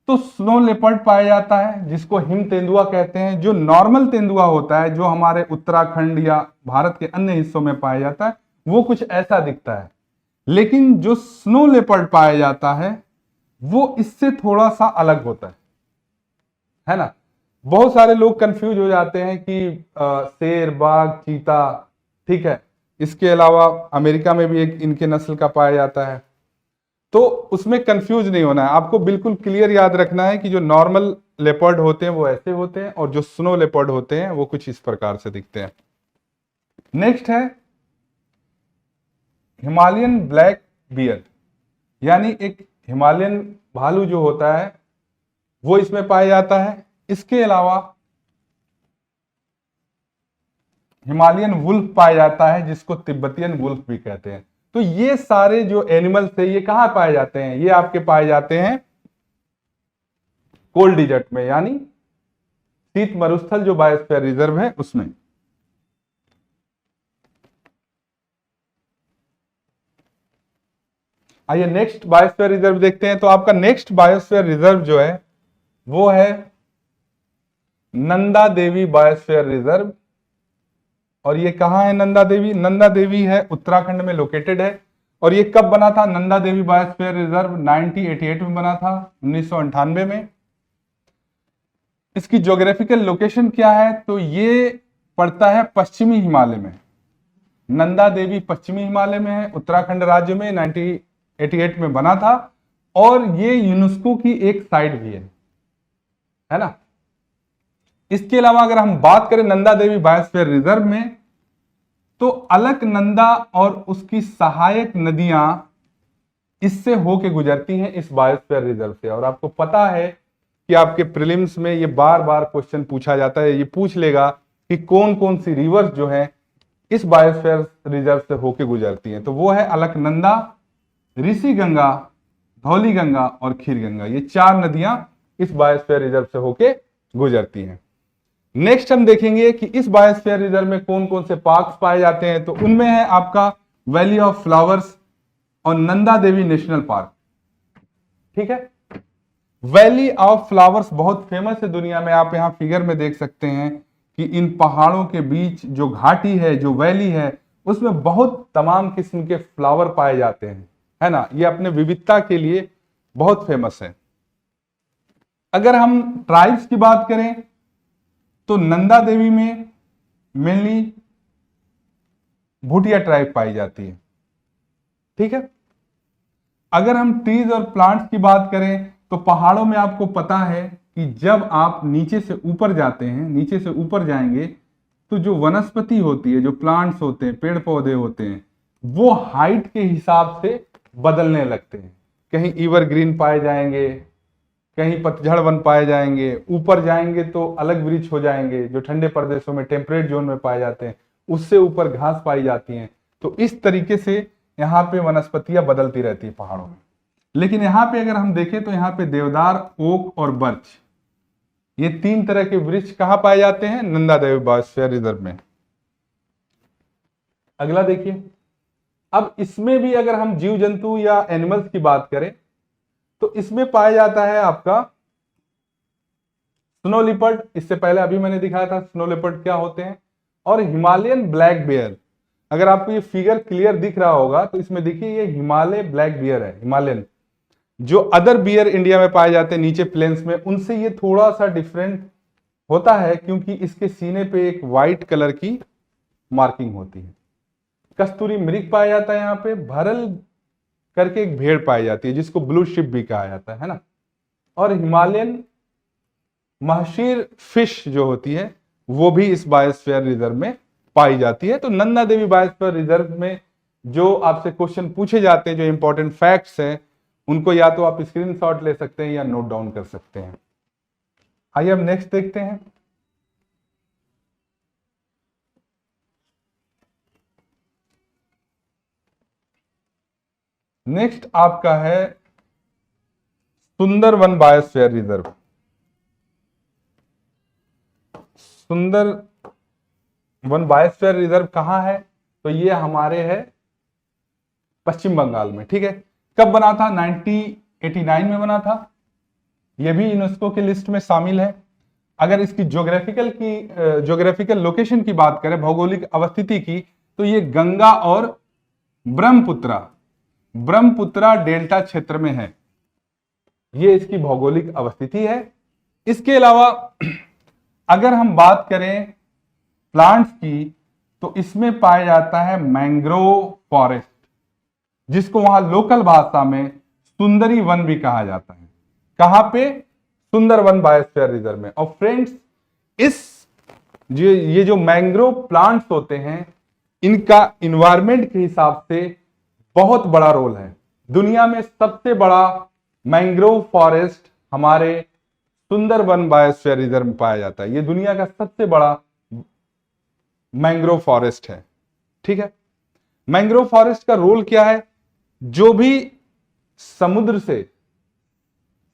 तो स्नो लेपर्ड पाया जाता है, जिसको हिम तेंदुआ कहते हैं। जो नॉर्मल तेंदुआ होता है, जो हमारे उत्तराखंड या भारत के अन्य हिस्सों में पाया जाता है, वो कुछ ऐसा दिखता है। लेकिन जो स्नो लेपर्ड पाया जाता है वो इससे थोड़ा सा अलग होता है ना। बहुत सारे लोग कंफ्यूज हो जाते हैं कि शेर, बाघ, चीता, ठीक है, इसके अलावा अमेरिका में भी एक इनके नस्ल का पाया जाता है। तो उसमें कंफ्यूज नहीं होना है, आपको बिल्कुल क्लियर याद रखना है कि जो नॉर्मल लेपर्ड होते हैं वो ऐसे होते हैं, और जो स्नो लेपर्ड होते हैं वो कुछ इस प्रकार से दिखते हैं। नेक्स्ट है हिमालयन ब्लैक बियर, यानी एक हिमालयन भालू जो होता है वो इसमें पाया जाता है। इसके अलावा हिमालयन वुल्फ पाया जाता है, जिसको तिब्बतियन वुल्फ भी कहते हैं। तो ये सारे जो एनिमल्स है ये कहां पाए जाते हैं, ये आपके पाए जाते हैं कोल्ड डिजर्ट में, यानी शीत मरुस्थल जो बायोस्फीयर रिजर्व है उसमें। आइए नेक्स्ट बायोस्फीयर रिजर्व देखते हैं। तो आपका नेक्स्ट बायोस्फीयर रिजर्व जो है वो है नंदा देवी बायोस्फीयर रिजर्व। और ये कहां है नंदा देवी? नंदा देवी है उत्तराखंड में लोकेटेड है। और ये कब बना था? नंदा देवी बायोस्फीयर रिजर्व 1988 में बना था, 1998 में। इसकी ज्योग्राफिकल लोकेशन क्या है? तो ये पड़ता है पश्चिमी हिमालय में। नंदा देवी पश्चिमी हिमालय में है, उत्तराखंड राज्य में, 1988 में बना था। और ये यूनेस्को की एक साइट भी है ना। इसके अलावा अगर हम बात करें नंदा देवी बायोस्फीयर रिजर्व में, तो अलकनंदा और उसकी सहायक नदियां इससे होके गुजरती हैं इस बायोस्फीयर रिजर्व से। और आपको पता है कि आपके प्रीलिम्स में ये बार बार क्वेश्चन पूछा जाता है, ये पूछ लेगा कि कौन कौन सी रिवर्स जो है इस बायोस्फीयर रिजर्व से होके गुजरती हैं। तो वो है अलकनंदा, ऋषि गंगा, धौली गंगा और खीर गंगा। ये 4 नदियां इस बायोस्फीयर रिजर्व से होके गुजरती हैं। नेक्स्ट हम देखेंगे कि इस बायोस्फीयर रिजर्व में कौन कौन से पार्क्स पाए जाते हैं। तो उनमें है आपका वैली ऑफ फ्लावर्स और नंदा देवी नेशनल पार्क। ठीक है, वैली ऑफ फ्लावर्स बहुत फेमस है दुनिया में। आप यहां फिगर में देख सकते हैं कि इन पहाड़ों के बीच जो घाटी है, जो वैली है, उसमें बहुत तमाम किस्म के फ्लावर पाए जाते हैं, है ना। ये अपने विविधता के लिए बहुत फेमस है। अगर हम ट्राइब्स की बात करें तो नंदा देवी में मेनली भूटिया ट्राइब पाई जाती है। ठीक है, अगर हम ट्रीज और प्लांट्स की बात करें तो पहाड़ों में आपको पता है कि जब आप नीचे से ऊपर जाते हैं, नीचे से ऊपर जाएंगे तो जो वनस्पति होती है, जो प्लांट्स होते हैं, पेड़ पौधे होते हैं, वो हाइट के हिसाब से बदलने लगते हैं। कहीं एवरग्रीन पाए जाएंगे, कहीं पतझड़ वन पाए जाएंगे, ऊपर जाएंगे तो अलग वृक्ष हो जाएंगे जो ठंडे प्रदेशों में टेम्परेट जोन में पाए जाते हैं, उससे ऊपर घास पाई जाती हैं। तो इस तरीके से यहाँ पे वनस्पतियां बदलती रहती है पहाड़ों में। लेकिन यहाँ पे अगर हम देखें तो यहाँ पे देवदार, ओक और बर्च, ये 3 तरह के वृक्ष कहाँ पाए जाते हैं? नंदा देवी बायोस्फीयर रिजर्व में। अगला देखिए, अब इसमें भी अगर हम जीव जंतु या एनिमल्स की बात करें तो इसमें पाया जाता है आपका स्नो लिपर्ड। इससे पहले अभी मैंने दिखाया था स्नो लिपर्ड क्या होते हैं, और हिमालयन ब्लैक बेयर। अगर आपको ये फिगर क्लियर दिख रहा होगा तो इसमें देखिए ये हिमालय ब्लैक बियर है, हिमालयन। जो अदर बियर इंडिया में पाए जाते हैं नीचे प्लेन्स में, उनसे ये थोड़ा सा डिफरेंट होता है क्योंकि इसके सीने पे एक व्हाइट कलर की मार्किंग होती है। कस्तूरी मृग पाया जाता है यहाँ पे, भरल करके एक भेड़ पाई जाती है जिसको ब्लू शिप भी कहा जाता है ना। और हिमालयन महशीर फिश जो होती है वो भी इस बायोस्फीयर रिजर्व में पाई जाती है। तो नंदा देवी बायोस्फीयर रिजर्व में जो आपसे क्वेश्चन पूछे जाते हैं, जो इंपॉर्टेंट फैक्ट्स हैं, उनको या तो आप स्क्रीनशॉट ले सकते हैं या नोट डाउन कर सकते हैं। आइए अब नेक्स्ट देखते हैं। नेक्स्ट आपका है Sundarban biosphere reserve. Sundarban biosphere reserve कहां है? तो ये हमारे है पश्चिम बंगाल में। ठीक है, कब बना था? 1989 में बना था। ये भी यूनेस्को की लिस्ट में शामिल है। अगर इसकी ज्योग्राफिकल लोकेशन की बात करें, भौगोलिक अवस्थिति की, तो ये गंगा और ब्रह्मपुत्रा डेल्टा क्षेत्र में है। ये इसकी भौगोलिक अवस्थिति है। इसके अलावा अगर हम बात करें प्लांट्स की, तो इसमें पाया जाता है मैंग्रोव फॉरेस्ट, जिसको वहां लोकल भाषा में सुंदरी वन भी कहा जाता है। कहां पे? सुंदरवन बायोस्फीयर रिजर्व में। और फ्रेंड्स, ये जो मैंग्रोव प्लांट्स होते हैं, इनका इन्वायरमेंट के हिसाब से बहुत बड़ा रोल है। दुनिया में सबसे बड़ा मैंग्रोव फॉरेस्ट हमारे सुंदरवन बायोस्फीयर रिजर्व में पाया जाता है। ये दुनिया का सबसे बड़ा मैंग्रोव फॉरेस्ट है। ठीक है, मैंग्रोव फॉरेस्ट का रोल क्या है? जो भी समुद्र से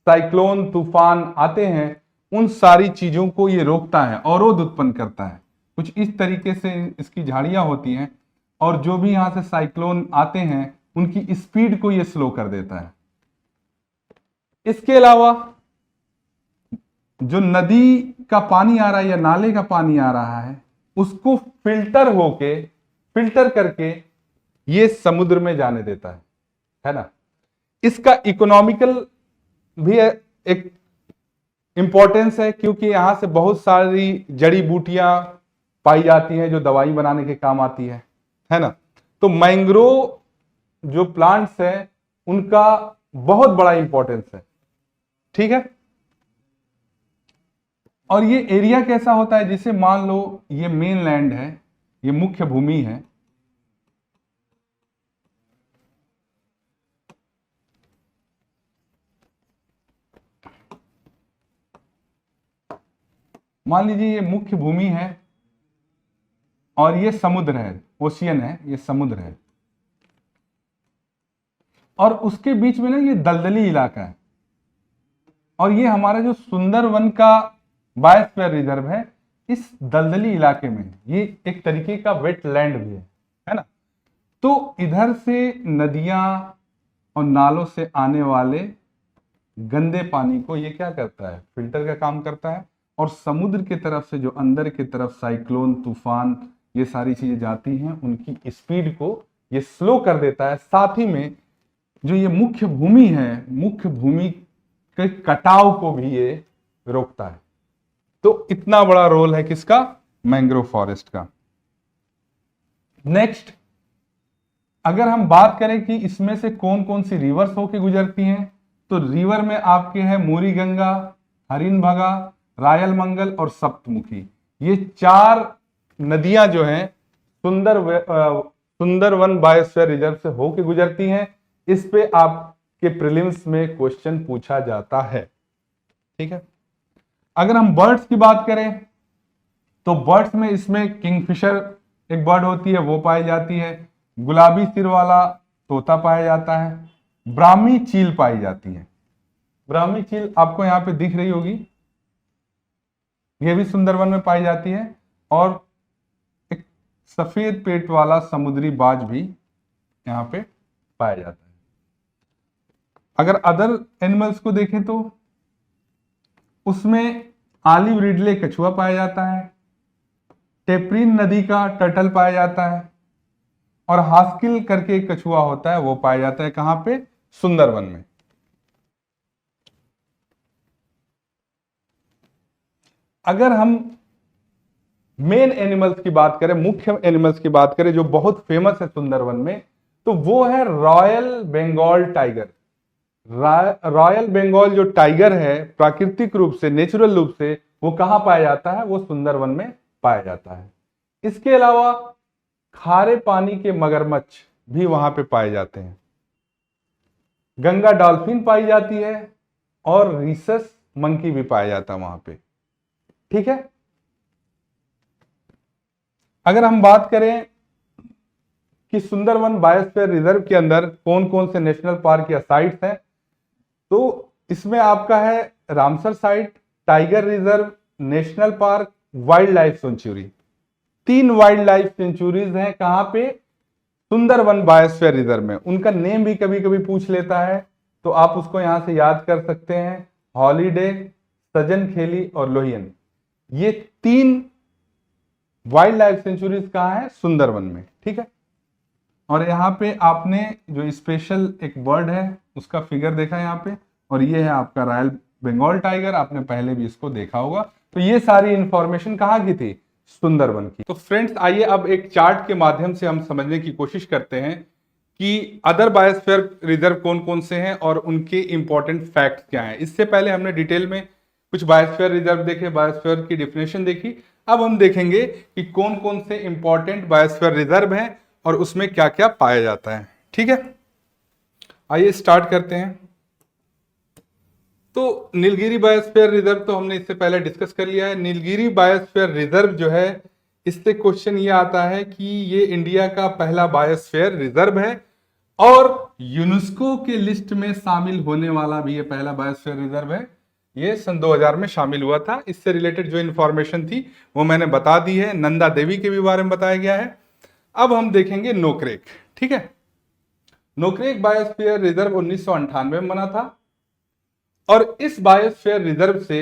साइक्लोन, तूफान आते हैं, उन सारी चीजों को ये रोकता है, अवरोध उत्पन्न करता है। कुछ इस तरीके से इसकी झाड़ियां होती हैं, और जो भी यहां से साइक्लोन आते हैं उनकी स्पीड को ये स्लो कर देता है। इसके अलावा जो नदी का पानी आ रहा है या नाले का पानी आ रहा है, उसको फिल्टर करके ये समुद्र में जाने देता है ना। इसका इकोनॉमिकल भी एक इंपॉर्टेंस है, क्योंकि यहां से बहुत सारी जड़ी बूटियां पाई जाती हैं जो दवाई बनाने के काम आती है ना। तो मैंग्रोव जो प्लांट्स हैं उनका बहुत बड़ा इंपॉर्टेंस है। ठीक है, और ये एरिया कैसा होता है? जिसे मान लो ये मेन लैंड है, ये मुख्य भूमि है, मान लीजिए ये मुख्य भूमि है और ये समुद्र है, ओशियन है, ये समुद्र है, और उसके बीच में ना ये दलदली इलाका है। और ये हमारा जो सुंदरवन का बायोस्फीयर रिजर्व है, इस दलदली इलाके में ये एक तरीके का वेट लैंड भी है ना। तो इधर से नदियां और नालों से आने वाले गंदे पानी को ये क्या करता है? फिल्टर का काम करता है। और समुद्र की तरफ से जो अंदर की तरफ साइक्लोन, तूफान, ये सारी चीजें जाती हैं, उनकी स्पीड को ये स्लो कर देता है। साथ ही में जो ये मुख्य भूमि है, मुख्य भूमि के कटाव को भी ये रोकता है। तो इतना बड़ा रोल है किसका? मैंग्रोव फॉरेस्ट का। नेक्स्ट, अगर हम बात करें कि इसमें से कौन कौन सी रिवर्स होके गुजरती हैं, तो रिवर में आपके हैं मूरी गंगा, हरिन भगा, रायल मंगल और सप्तमुखी। ये 4 नदियां जो हैं सुंदरवन बायोस्फीयर रिजर्व से होके गुजरती हैं। इस पे आपके प्रीलिम्स में क्वेश्चन पूछा जाता है। ठीक है, अगर हम बर्ड्स की बात करें तो बर्ड्स में इसमें किंगफिशर एक बर्ड होती है, वो पाई जाती है। गुलाबी सिर वाला तोता पाया जाता है। ब्राह्मी चील पाई जाती है। ब्राह्मी चील आपको यहां पे दिख रही होगी, ये भी सुंदरवन में पाई जाती है। और एक सफेद पेट वाला समुद्री बाज भी यहां पे पाया जाता है। अगर अदर एनिमल्स को देखें तो उसमें ऑलिव रिडले कछुआ पाया जाता है, टेपरीन नदी का टर्टल पाया जाता है, और हास्किल करके एक कछुआ होता है, वो पाया जाता है कहां पे? सुंदरवन में। अगर हम मेन एनिमल्स की बात करें, मुख्य एनिमल्स की बात करें जो बहुत फेमस है सुंदरवन में, तो वो है royal Bengal tiger. Royal Bengal जो टाइगर है प्राकृतिक रूप से, नेचुरल रूप से, वो कहां पाया जाता है? वो सुंदरवन में पाया जाता है। इसके अलावा खारे पानी के मगरमच्छ भी वहां पे पाए जाते हैं। गंगा डॉल्फिन पाई जाती है और रीसस मंकी भी पाया जाता है वहां पे। ठीक है, अगर हम बात करें कि सुंदरवन बायोस्फीयर रिजर्व के अंदर कौन कौन से नेशनल पार्क या साइट्स हैं, तो इसमें आपका है Ramsar site, tiger reserve, national park, wild life sanctuary. 3 wild life sanctuaries हैं कहां पे? सुंदरवन बायोस्फीयर रिजर्व में। उनका नेम भी कभी कभी पूछ लेता है, तो आप उसको यहां से याद कर सकते हैं। हॉलीडे, सजन खेली और लोहियन, ये 3 वाइल्ड लाइफ सेंचुरीज कहां है? सुंदरवन में। ठीक है, और यहां पे आपने जो स्पेशल एक बर्ड है उसका फिगर देखा यहां पे, और ये है आपका रॉयल बंगाल टाइगर, आपने पहले भी इसको देखा होगा। तो ये सारी इंफॉर्मेशन कहां की थी? सुंदरवन की। तो फ्रेंड्स, आइए अब एक चार्ट के माध्यम से हम समझने की कोशिश करते हैं कि अदर बायोस्फीयर रिजर्व कौन कौन से हैं और उनके इंपॉर्टेंट फैक्ट्स क्या हैं। इससे पहले हमने डिटेल में कुछ बायोस्फीयर रिजर्व देखे, बायोस्फीयर की डिफिनेशन देखी। अब हम देखेंगे कि कौन कौन से इंपॉर्टेंट बायोस्फीयर रिजर्व हैं और उसमें क्या क्या पाया जाता है। ठीक है, आइए स्टार्ट करते हैं। तो नीलगिरी बायोस्फीयर रिजर्व तो हमने इससे पहले डिस्कस कर लिया है। नीलगिरी बायोस्फीयर रिजर्व जो है, इससे क्वेश्चन ये आता है कि ये इंडिया का पहला बायोस्फीयर रिजर्व है और यूनेस्को के लिस्ट में शामिल होने वाला भी ये पहला बायोस्फीयर रिजर्व है। ये सन 2000 में शामिल हुआ था। इससे रिलेटेड जो इंफॉर्मेशन थी वो मैंने बता दी है। नंदा देवी के भी बारे में बताया गया है। अब हम देखेंगे नोकरेक। ठीक है, नोकरेक बायोस्फीयर रिजर्व 1998 में बना था और इस बायोस्फीयर रिजर्व से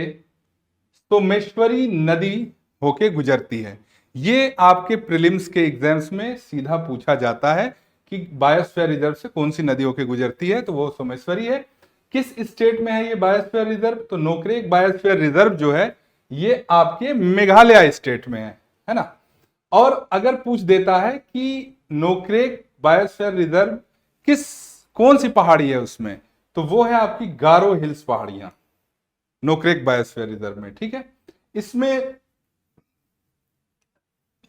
सोमेश्वरी नदी होके गुजरती है। ये आपके प्रीलिम्स के एग्जाम्स में सीधा पूछा जाता है कि बायोस्फीयर रिजर्व से कौन सी नदी होके गुजरती है, तो वो सोमेश्वरी है। किस स्टेट में है ये बायोस्फीयर रिजर्व? तो नोकरेक बायोस्फीयर रिजर्व जो है ये आपके मेघालय स्टेट में है ना। और अगर पूछ देता है कि नोकरेक बायोस्फीयर रिजर्व कौन सी पहाड़ी है उसमें, तो वो है आपकी गारो हिल्स पहाड़ियां नोकरेक बायोस्फीयर रिजर्व में। ठीक है, इसमें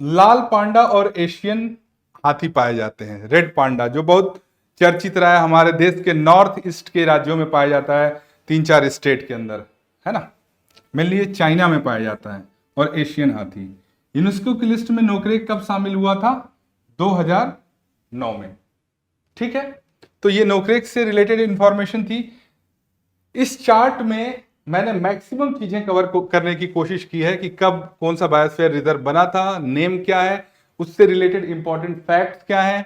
लाल पांडा और एशियन हाथी पाए जाते हैं। रेड पांडा जो बहुत चर्चित रहा है, हमारे देश के नॉर्थ ईस्ट के राज्यों में पाया जाता है, 3-4 स्टेट के अंदर, है ना। मेनली ये चाइना में पाया जाता है। और एशियन हाथी यूनेस्को की लिस्ट में नोकरेक कब शामिल हुआ था? 2009 में। ठीक है, तो ये नोकरेक से रिलेटेड इंफॉर्मेशन थी। इस चार्ट में मैंने मैक्सिमम चीजें कवर करने की कोशिश की है कि कब कौन सा बायोस्फीयर रिजर्व बना था, नेम क्या है, उससे रिलेटेड इंपॉर्टेंट फैक्ट्स क्या है,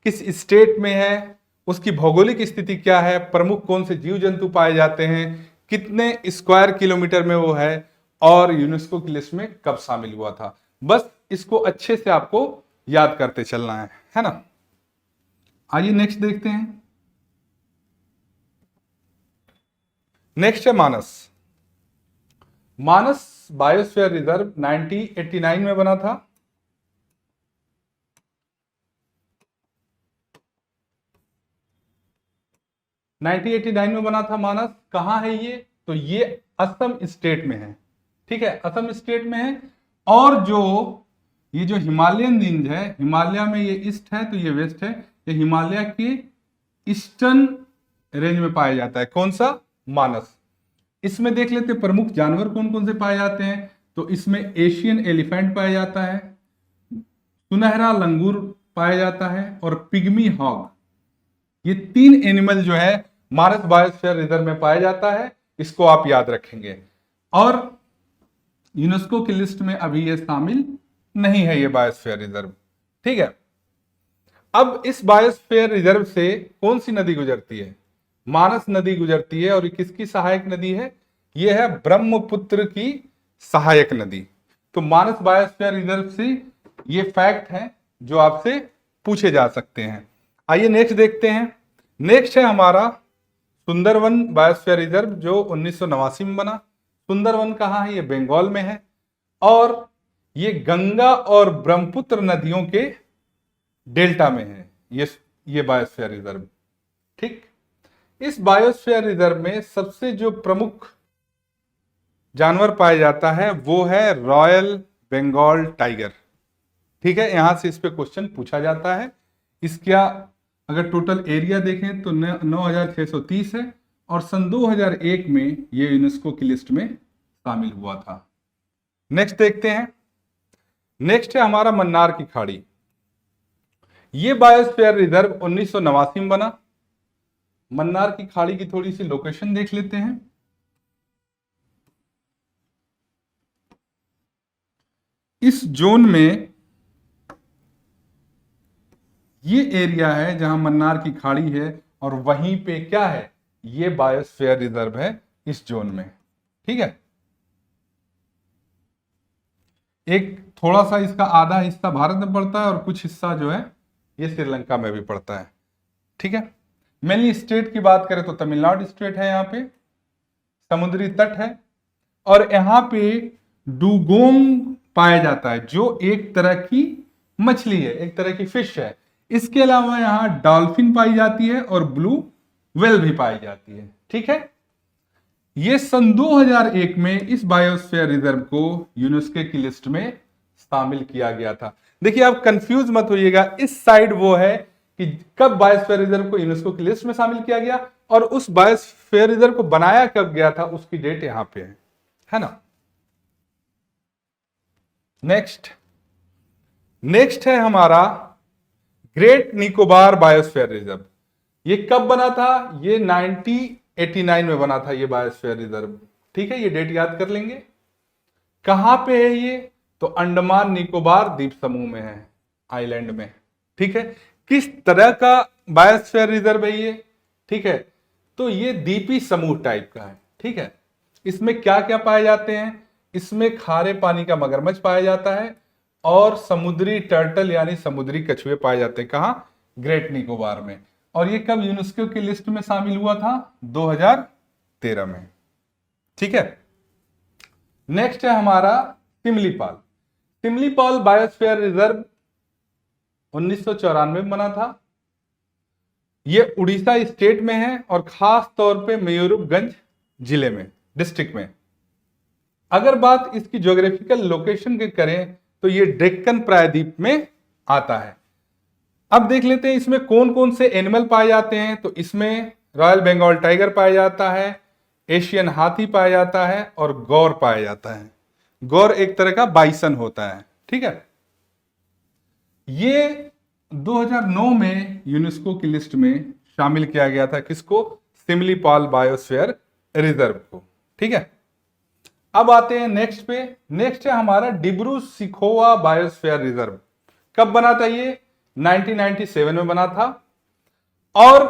किस स्टेट में है, उसकी भौगोलिक स्थिति क्या है, प्रमुख कौन से जीव जंतु पाए जाते हैं, कितने स्क्वायर किलोमीटर में वो है, और यूनेस्को की लिस्ट में कब शामिल हुआ था। बस इसको अच्छे से आपको याद करते चलना है ना। आइए नेक्स्ट देखते हैं। नेक्स्ट है मानस। मानस बायोस्फीयर रिजर्व 1989 में बना था। में बना था मानस। कहां है ये? तो ये असम स्टेट में है। ठीक है, असम स्टेट में है। और जो ये जो हिमालयन रेंज है, हिमालय में ये ईस्ट है तो ये वेस्ट है, ये हिमालय के ईस्टर्न रेंज में पाया जाता है। कौन सा? मानस। इसमें देख लेते प्रमुख जानवर कौन कौन से पाए जाते हैं। तो इसमें एशियन एलिफेंट पाया जाता है, सुनहरा लंगूर पाया जाता है और पिग्मी हॉग। ये 3 एनिमल जो है मानस बायोस्फीयर रिजर्व में पाया जाता है, इसको आप याद रखेंगे। और यूनेस्को की लिस्ट में अभी ये शामिल नहीं है ये बायोस्फीयर रिजर्व, ठीक है। अब इस बायोस्फीयर रिजर्व से कौन सी नदी गुजरती है? मानस नदी गुजरती है। और ये किसकी सहायक नदी है? ये है ब्रह्मपुत्र की सहायक नदी। तो मानस बायोस्फीयर रिजर्व से ये फैक्ट है जो आपसे पूछे जा सकते हैं। आइए नेक्स्ट देखते हैं। नेक्स्ट है हमारा सुंदरवन बायोस्फीयर रिजर्व जो 1989 में बना। सुंदरवन कहाँ है? ये बंगाल में है और ये गंगा और ब्रह्मपुत्र नदियों के डेल्टा में है ये बायोस्फीयर रिजर्व, ठीक। इस बायोस्फीयर रिजर्व में सबसे जो प्रमुख जानवर पाया जाता है वो है रॉयल बंगाल टाइगर, ठीक है। यहां से इस पे क्वेश्चन पूछा जाता है। इसका अगर टोटल एरिया देखें तो 9630 है और सन 2001 में ये यूनेस्को की लिस्ट में शामिल हुआ था। नेक्स्ट देखते हैं। नेक्स्ट है हमारा मन्नार की खाड़ी। ये बायोस्फीयर रिजर्व 1989 में बना। मन्नार की खाड़ी की थोड़ी सी लोकेशन देख लेते हैं। इस जोन में ये एरिया है जहां मन्नार की खाड़ी है और वहीं पे क्या है? ये बायोस्फीयर रिजर्व है इस जोन में, ठीक है। एक थोड़ा सा इसका आधा हिस्सा भारत में पड़ता है और कुछ हिस्सा जो है ये श्रीलंका में भी पड़ता है, ठीक है। मेनली स्टेट की बात करें तो तमिलनाडु स्टेट है, यहाँ पे समुद्री तट है और यहाँ पे डुगोंग पाया जाता है जो एक तरह की मछली है, एक तरह की फिश है। इसके अलावा यहाँ डॉल्फिन पाई जाती है और ब्लू व्हेल भी पाई जाती है, ठीक है। ये सन 2001 में इस बायोस्फीयर रिजर्व को यूनेस्को की लिस्ट में शामिल किया गया था। देखिए आप कंफ्यूज मत होइएगा, इस साइड वो है कि कब बायोस्फीयर रिजर्व को यूनेस्को की लिस्ट में शामिल किया गया और उस बायोस्फीयर रिजर्व को बनाया कब गया था उसकी डेट यहां पे है ना। नेक्स्ट है हमारा ग्रेट निकोबार बायोस्फीयर रिजर्व। ये कब बना था? ये 1989 में बना था ये बायोस्फीयर रिजर्व, ठीक है। ये डेट याद कर लेंगे। कहां पे है ये? तो अंडमान निकोबार द्वीप समूह में है, आइलैंड में, ठीक है। किस तरह का बायोस्फीयर रिजर्व है ये? ठीक है, तो ये द्वीपी समूह टाइप का है, ठीक है। इसमें क्या क्या पाए जाते हैं? इसमें खारे पानी का मगरमच्छ पाया जाता है और समुद्री टर्टल यानी समुद्री कछुए पाए जाते हैं। कहां? ग्रेट निकोबार में। और ये कब यूनेस्को की लिस्ट में शामिल हुआ था? 2013 में, ठीक है। नेक्स्ट है हमारा सिमलीपाल। सिमलीपाल बायोस्फीयर रिजर्व 1994 में बना था। ये उड़ीसा स्टेट में है और खास तौर पे मयूरभंज जिले में, डिस्ट्रिक्ट में। अगर बात इसकी ज्योग्राफिकल लोकेशन की करें तो ये डेक्कन प्रायद्वीप में आता है। अब देख लेते हैं इसमें कौन कौन से एनिमल पाए जाते हैं। तो इसमें रॉयल बंगाल टाइगर पाया जाता है, एशियन हाथी पाया जाता है और गौर पाया जाता है। गौर एक तरह का बाइसन होता है, ठीक है। ये 2009 में यूनेस्को की लिस्ट में शामिल किया गया था। किसको? सिमलीपाल बायोस्फीयर रिजर्व को, ठीक है। अब आते हैं नेक्स्ट पे। नेक्स्ट है हमारा डिब्रू सिखोवा बायोस्फीयर रिजर्व। कब बना था ये? 1997 में बना था और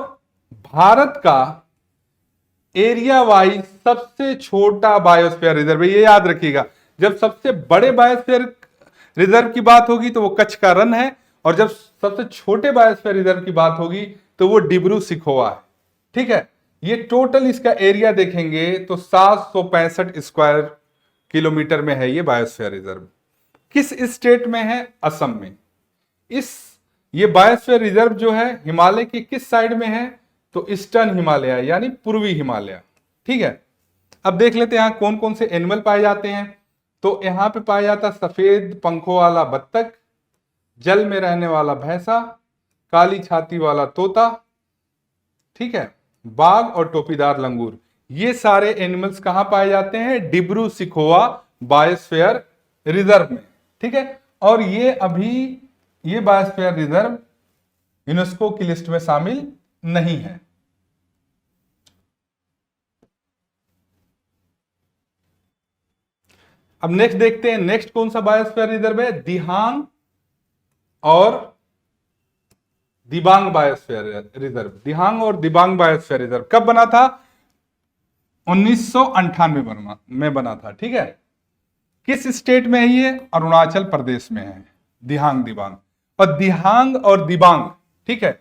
भारत का एरिया वाइज सबसे छोटा बायोस्फीयर रिजर्व है। ये याद रखिएगा, जब सबसे बड़े बायोस्फीयर रिजर्व की बात होगी तो वो कच्छ का रन है और जब सबसे छोटे बायोस्फीयर रिजर्व की बात होगी तो वो डिब्रू सिखोवा है, ठीक है। ये टोटल इसका एरिया देखेंगे तो 765 स्क्वायर किलोमीटर में है ये बायोस्फीयर रिजर्व। किस स्टेट में है? असम में। ये बायोस्फीयर रिजर्व जो है हिमालय की किस साइड में है? तो ईस्टर्न हिमालय यानी पूर्वी हिमालय, ठीक है। अब देख लेते हैं यहां कौन कौन से एनिमल पाए जाते हैं। तो यहाँ पे पाया जाता सफेद पंखों वाला बत्तख, जल में रहने वाला भैंसा, काली छाती वाला तोता, ठीक है, बाघ और टोपीदार लंगूर। ये सारे एनिमल्स कहां पाए जाते हैं? डिब्रू सिखोवा बायोस्फीयर रिजर्व में, ठीक है। और ये बायोस्फीयर रिजर्व यूनेस्को की लिस्ट में शामिल नहीं है। अब नेक्स्ट देखते हैं, नेक्स्ट कौन सा बायोस्फीयर रिजर्व है? दिहांग और दिबांग बायोस्फीयर रिजर्व। दिहांग और दिबांग बायोस्फीयर रिजर्व कब बना था? 1998 में बना था, ठीक है। किस स्टेट में है ये? अरुणाचल प्रदेश में है दिहांग दिबांग। और दिबांग, ठीक है,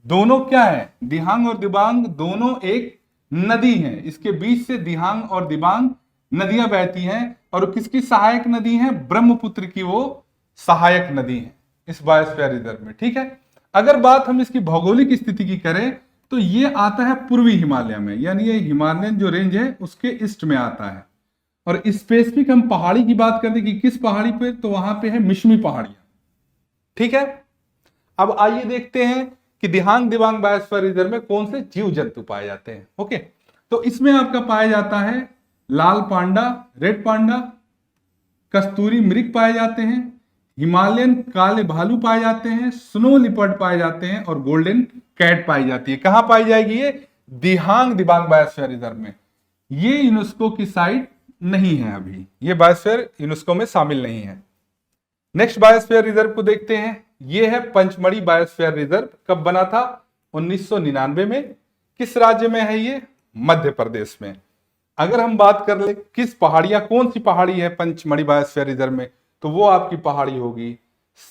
दोनों क्या है? दिहांग और दिबांग दोनों एक नदी है, इसके बीच से दिहांग और दिबांग नदियां बहती हैं, और किसकी सहायक नदी है? ब्रह्मपुत्र की वो सहायक नदी है इस बायोस्फीयर रिजर्व में, ठीक है। अगर बात हम इसकी भौगोलिक स्थिति की करें तो ये आता है पूर्वी हिमालय में, यानी ये हिमालयन जो रेंज है उसके ईस्ट में आता है। और स्पेसिफिक हम पहाड़ी की बात करते कि किस पहाड़ी पे, तो वहां पे है मिश्मी पहाड़ियां, ठीक है। अब आइए देखते हैं कि दिहांग दिबांग बायोस्फीयर रिजर्व में कौन से जीव जंतु पाए जाते हैं। ओके, तो इसमें आपका पाया जाता है लाल पांडा, रेड पांडा, कस्तूरी मृग पाए जाते हैं, हिमालयन काले भालू पाए जाते हैं, स्नो लिपर्ड पाए जाते हैं, और गोल्डन कैट पाई जाती है। कहां पाई जाएगी ये? दिहांग दिबांग बायोस्फीयर रिजर्व में। ये यूनेस्को की साइट नहीं है, अभी ये बायोस्फीयर यूनेस्को में शामिल नहीं है। नेक्स्ट बायोस्फीयर रिजर्व को देखते हैं, ये है पंचमढ़ी बायोस्फीयर रिजर्व। कब बना था? 1999 में। किस राज्य में है ये? मध्य प्रदेश में। अगर हम बात कर ले किस पहाड़ियां, कौन सी पहाड़ी है पंचमढ़ी बायोस्फीयर रिजर्व में, तो वो आपकी पहाड़ी होगी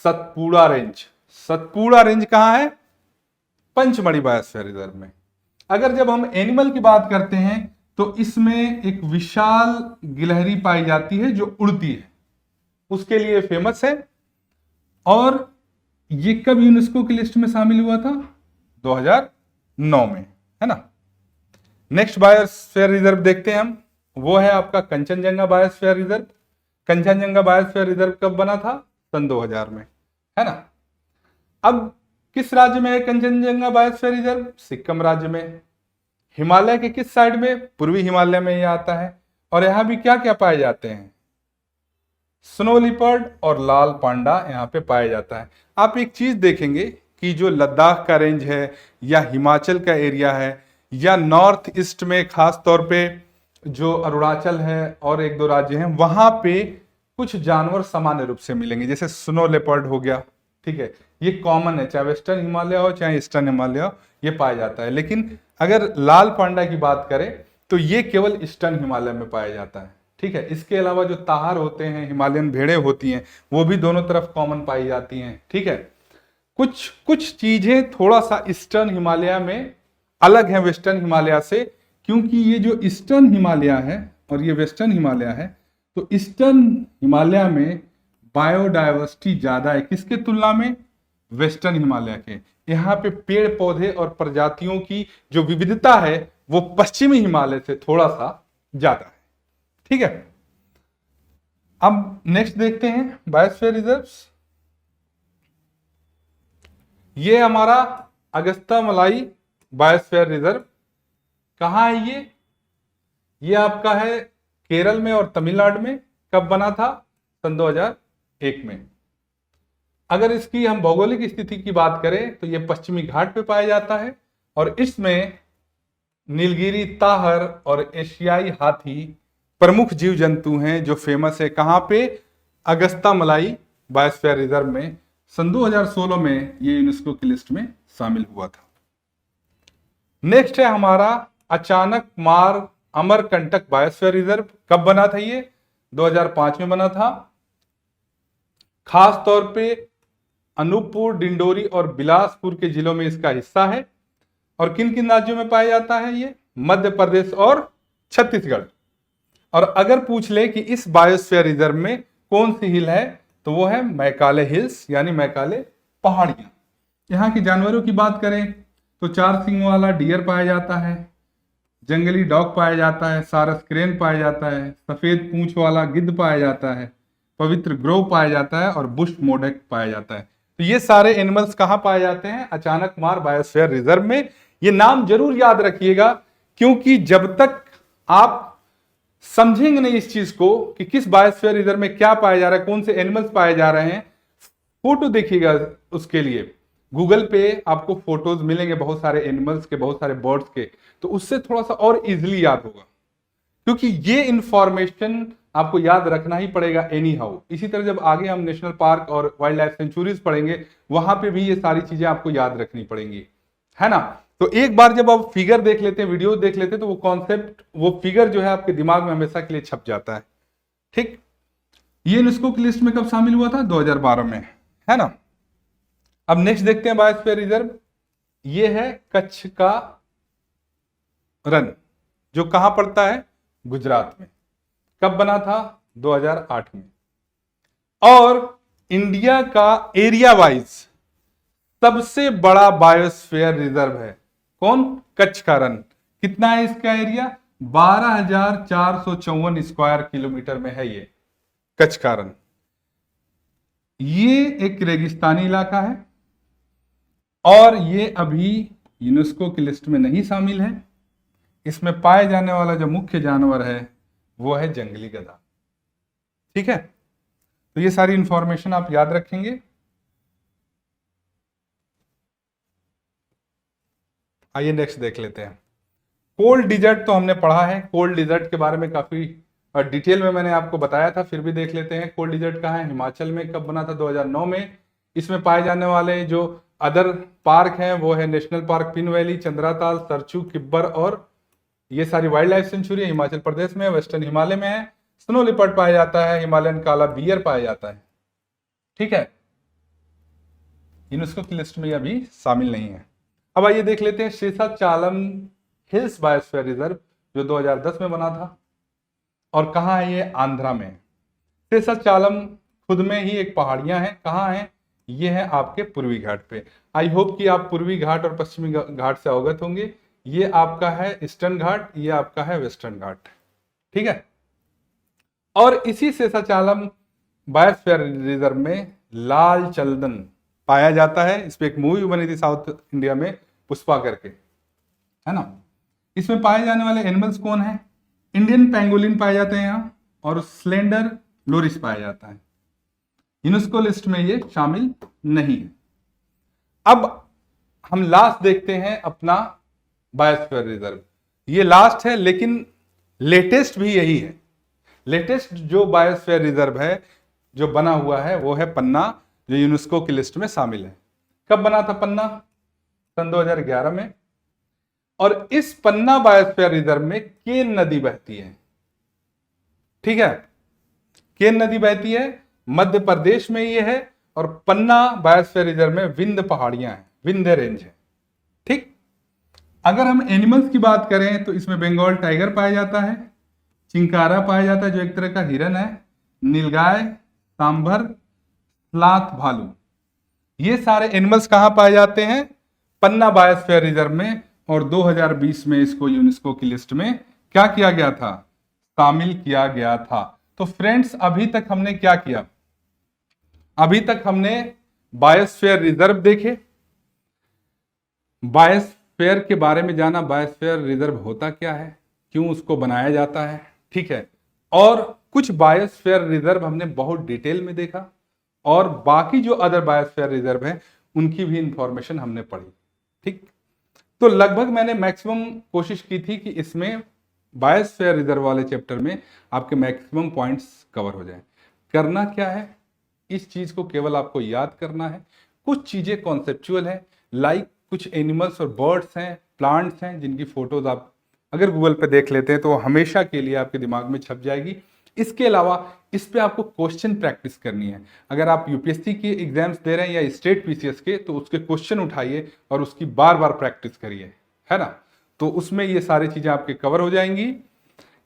सतपुड़ा रेंज। सतपुड़ा रेंज कहां है? पंचमढ़ी बायोस्फीयर रिजर्व में। अगर जब हम एनिमल की बात करते हैं तो इसमें एक विशाल गिलहरी पाई जाती है जो उड़ती है, उसके लिए फेमस है। और ये कब यूनेस्को की लिस्ट में शामिल हुआ था? 2009 में, है ना। नेक्स्ट बायोस्फीयर रिजर्व देखते हैं हम, वो है आपका Kanchenjunga biosphere reserve. Kanchenjunga biosphere reserve कब बना था? सन 2000 में, है ना। अब किस राज्य में है कंचनजंगा बायोस्फीयर रिजर्व? सिक्किम राज्य में। हिमालय के किस साइड में? पूर्वी हिमालय में यह आता है। और यहां भी क्या क्या पाए जाते हैं? स्नो लिपर्ड और लाल पांडा यहां पे पाया जाता है। आप एक चीज देखेंगे कि जो लद्दाख का रेंज है, या हिमाचल का एरिया है, या नॉर्थ ईस्ट में खास तौर पे जो अरुणाचल है और एक दो राज्य हैं, वहां पे कुछ जानवर सामान्य रूप से मिलेंगे, जैसे स्नो लेपर्ड हो गया, ठीक है, ये कॉमन है, चाहे वेस्टर्न हिमालय हो चाहे ईस्टर्न हिमालय हो, ये पाया जाता है। लेकिन अगर लाल पांडा की बात करें तो ये केवल ईस्टर्न हिमालय में पाया जाता है, ठीक है। इसके अलावा जो ताहर होते हैं, हिमालयन भेड़ें होती हैं, वो भी दोनों तरफ कॉमन पाई जाती हैं, ठीक है। कुछ चीजें थोड़ा सा ईस्टर्न हिमालय में अलग है वेस्टर्न हिमालय से, क्योंकि ये जो ईस्टर्न हिमालय है और ये वेस्टर्न हिमालय है, तो ईस्टर्न हिमालय में बायोडायवर्सिटी ज्यादा है, किसके तुलना में? वेस्टर्न हिमालय के। यहाँ पे पेड़ पौधे और प्रजातियों की जो विविधता है वो पश्चिमी हिमालय से थोड़ा सा ज्यादा है, ठीक है। अब नेक्स्ट देखते हैं बायोस्फीयर रिजर्व्स। ये हमारा अगस्ता मलाई बायोस्फीयर रिजर्व कहाँ है ये आपका है केरल में और तमिलनाडु में। कब बना था? सन 2001 में। अगर इसकी हम भौगोलिक स्थिति की बात करें तो ये पश्चिमी घाट पे पाया जाता है, और इसमें नीलगिरी ताहर और एशियाई हाथी प्रमुख जीव जंतु हैं जो फेमस है। कहां पे? अगस्ता मलाई बायोस्फीयर रिजर्व में। सन 2016 में ये यूनेस्को की लिस्ट में शामिल हुआ था। नेक्स्ट है हमारा अचानक मार अमरकंटक बायोस्फीयर रिजर्व। कब बना था ये? 2005 में बना था। खास तौर पे अनूपपुर, डिंडोरी और बिलासपुर के जिलों में इसका हिस्सा है। और किन किन राज्यों में पाया जाता है ये? मध्य प्रदेश और छत्तीसगढ़। और अगर पूछ ले कि इस बायोस्फीयर रिजर्व में कौन सी हिल है, तो वो है मैकाले हिल्स, यानी मैकाले पहाड़ियां। यहाँ के जानवरों की बात करें तो 4 सींग वाला डियर पाया जाता है, जंगली डॉग पाया जाता है, सारस क्रेन पाया जाता है, सफेद पूंछ वाला गिद्ध पाया जाता है, पवित्र ग्रोव पाया जाता है और बुश मोडेक पाया जाता है। तो ये सारे एनिमल्स कहाँ पाए जाते हैं? अचानकमार बायोस्फीयर रिजर्व में। ये नाम जरूर याद रखिएगा, क्योंकि जब तक आप समझेंगे नहीं इस चीज को कि किस बायोस्फीयर रिजर्व में क्या पाया जा रहा है, कौन से एनिमल्स पाए जा रहे हैं, फोटो देखिएगा उसके लिए। गूगल पे आपको फोटोज मिलेंगे बहुत सारे एनिमल्स के, बहुत सारे बर्ड्स के, तो उससे थोड़ा सा और इजीली याद होगा, क्योंकि ये इंफॉर्मेशन आपको याद रखना ही पड़ेगा एनी हाउ। इसी तरह जब आगे हम नेशनल पार्क और वाइल्ड लाइफ सेंचुरीज पढ़ेंगे, वहां पे भी ये सारी चीजें आपको याद रखनी पड़ेंगी, है ना। तो एक बार जब आप फिगर देख लेते हैं, वीडियो देख लेते हैं, तो वो कॉन्सेप्ट, वो फिगर जो है आपके दिमाग में हमेशा के लिए छप जाता है। ठीक, ये यूनेस्को की लिस्ट में कब शामिल हुआ था? 2012 में, है ना। अब नेक्स्ट देखते हैं बायोस्फीयर रिजर्व। ये है कच्छ का रण, जो कहां पड़ता है? गुजरात में। कब बना था? 2008 में। और इंडिया का एरिया वाइज सबसे बड़ा बायोस्फीयर रिजर्व है। कौन? कच्छ का रण। कितना है इसका एरिया? 12,454 स्क्वायर किलोमीटर में है ये कच्छ का रण। ये एक रेगिस्तानी इलाका है और ये अभी यूनेस्को की लिस्ट में नहीं शामिल है। इसमें पाए जाने वाला जो मुख्य जानवर है वो है जंगली गधा। ठीक है, तो ये सारी इंफॉर्मेशन आप याद रखेंगे। आइए नेक्स्ट देख लेते हैं। कोल्ड डिजर्ट तो हमने पढ़ा है, कोल्ड डिजर्ट के बारे में काफी डिटेल में मैंने आपको बताया था, फिर भी देख लेते हैं। कोल्ड डिजर्ट कहाँ है? हिमाचल में। कब बना था? 2009 में। इसमें पाए जाने वाले जो अदर पार्क हैं वो है national park Pin valley, Chandratal, Sarchu, Kibber, और ये सारी wildlife sanctuary Himachal Pradesh में, वेस्टर्न हिमालय में है। स्नो लिपर्ड पाया जाता है, हिमालयन काला बियर पाया जाता है। ठीक है, यूनेस्को की लिस्ट में अभी शामिल नहीं है। अब आइए देख लेते हैं शेषाचालम हिल्स बायोस्फीयर रिजर्व, जो 2010 में बना था। और कहाँ है ये? आंध्रा में। शेषाचालम खुद में ही एक पहाड़ियां हैं। कहाँ है ये? है आपके पूर्वी घाट पे। आई होप कि आप पूर्वी घाट और पश्चिमी घाट से अवगत होंगे। ये आपका है ईस्टर्न घाट, ये आपका है वेस्टर्न घाट। ठीक है, और इसी शेषाचालम बायोस्फीयर रिजर्व में लाल चंदन पाया जाता है। इस पे एक मूवी बनी थी साउथ इंडिया में, पुष्पा करके, है ना। इसमें पाए जाने वाले एनिमल्स कौन है? इंडियन पेंगोलिन पाए जाते हैं यहाँ, और स्लेंडर लोरिस पाया जाता है। यूनेस्को लिस्ट में ये शामिल नहीं है। अब हम लास्ट देखते हैं अपना बायोस्फीयर रिजर्व। ये लास्ट है, लेकिन लेटेस्ट भी यही है। लेटेस्ट जो बायोस्फीयर रिजर्व है जो बना हुआ है वो है पन्ना, जो यूनेस्को की लिस्ट में शामिल है। कब बना था पन्ना? सन 2011 में। और इस पन्ना बायोस्फीयर रिजर्व में केन नदी बहती है। ठीक है, केन नदी बहती है, मध्य प्रदेश में ये है। और पन्ना बायोस्फीयर रिजर्व में विंध्य पहाड़ियां हैं, विंध्य रेंज है। ठीक, अगर हम एनिमल्स की बात करें तो इसमें बंगाल टाइगर पाया जाता है, चिंकारा पाया जाता है जो एक तरह का हिरन है, नीलगाय, सांभर, स्लाथ भालू। ये सारे एनिमल्स कहां पाए जाते हैं? पन्ना बायोस्फीयर रिजर्व में। और 2020 में इसको यूनेस्को की लिस्ट में क्या किया गया था? शामिल किया गया था। तो फ्रेंड्स, अभी तक हमने क्या किया? अभी तक हमने बायोस्फीयर रिजर्व देखे, बायोस्फीयर के बारे में जाना, बायोस्फीयर रिजर्व होता क्या है, क्यों उसको बनाया जाता है। ठीक है, और कुछ बायोस्फीयर रिजर्व हमने बहुत डिटेल में देखा, और बाकी जो अदर बायोस्फीयर रिजर्व है उनकी भी इंफॉर्मेशन हमने पढ़ी। ठीक, तो लगभग मैंने मैक्सिमम कोशिश की थी कि इसमें बायोस्फीयर रिजर्व वाले चैप्टर में आपके मैक्सिमम पॉइंट्स कवर हो जाए। करना क्या है? इस चीज को केवल आपको याद करना है। कुछ चीजें कॉन्सेप्चुअल है, लाइक कुछ एनिमल्स और बर्ड्स हैं, प्लांट्स हैं, जिनकी फोटोज आप अगर गूगल पे देख लेते हैं तो हमेशा के लिए आपके दिमाग में छप जाएगी। इसके अलावा इस पे आपको क्वेश्चन प्रैक्टिस करनी है। अगर आप यूपीएससी के एग्जाम्स दे रहे हैं या स्टेट पीसीएस के, तो उसके क्वेश्चन उठाइए और उसकी बार बार प्रैक्टिस करिए, है ना। तो उसमें ये सारी चीजें आपके कवर हो जाएंगी।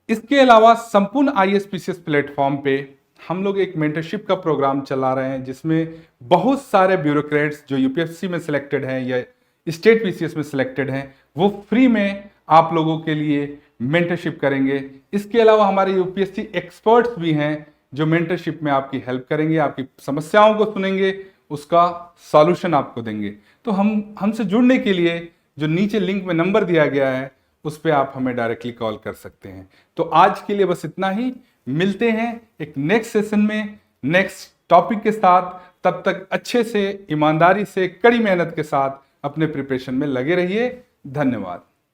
इसके अलावा संपूर्ण आईएसपीसीएस प्लेटफॉर्म पे हम लोग एक मेंटरशिप का प्रोग्राम चला रहे हैं, जिसमें बहुत सारे ब्यूरोक्रेट्स जो यूपीएससी में सिलेक्टेड हैं या स्टेट पीसीएस में सिलेक्टेड हैं, वो फ्री में आप लोगों के लिए मेंटरशिप करेंगे। इसके अलावा हमारे यूपीएससी एक्सपर्ट्स भी हैं जो मेंटरशिप में आपकी हेल्प करेंगे, आपकी समस्याओं को सुनेंगे, उसका सॉल्यूशन आपको देंगे। तो हमसे जुड़ने के लिए जो नीचे लिंक में नंबर दिया गया है उस पर आप हमें डायरेक्टली कॉल कर सकते हैं। तो आज के लिए बस इतना ही, मिलते हैं एक नेक्स्ट सेशन में नेक्स्ट टॉपिक के साथ। तब तक अच्छे से, ईमानदारी से, कड़ी मेहनत के साथ अपने प्रिपरेशन में लगे रहिए। धन्यवाद।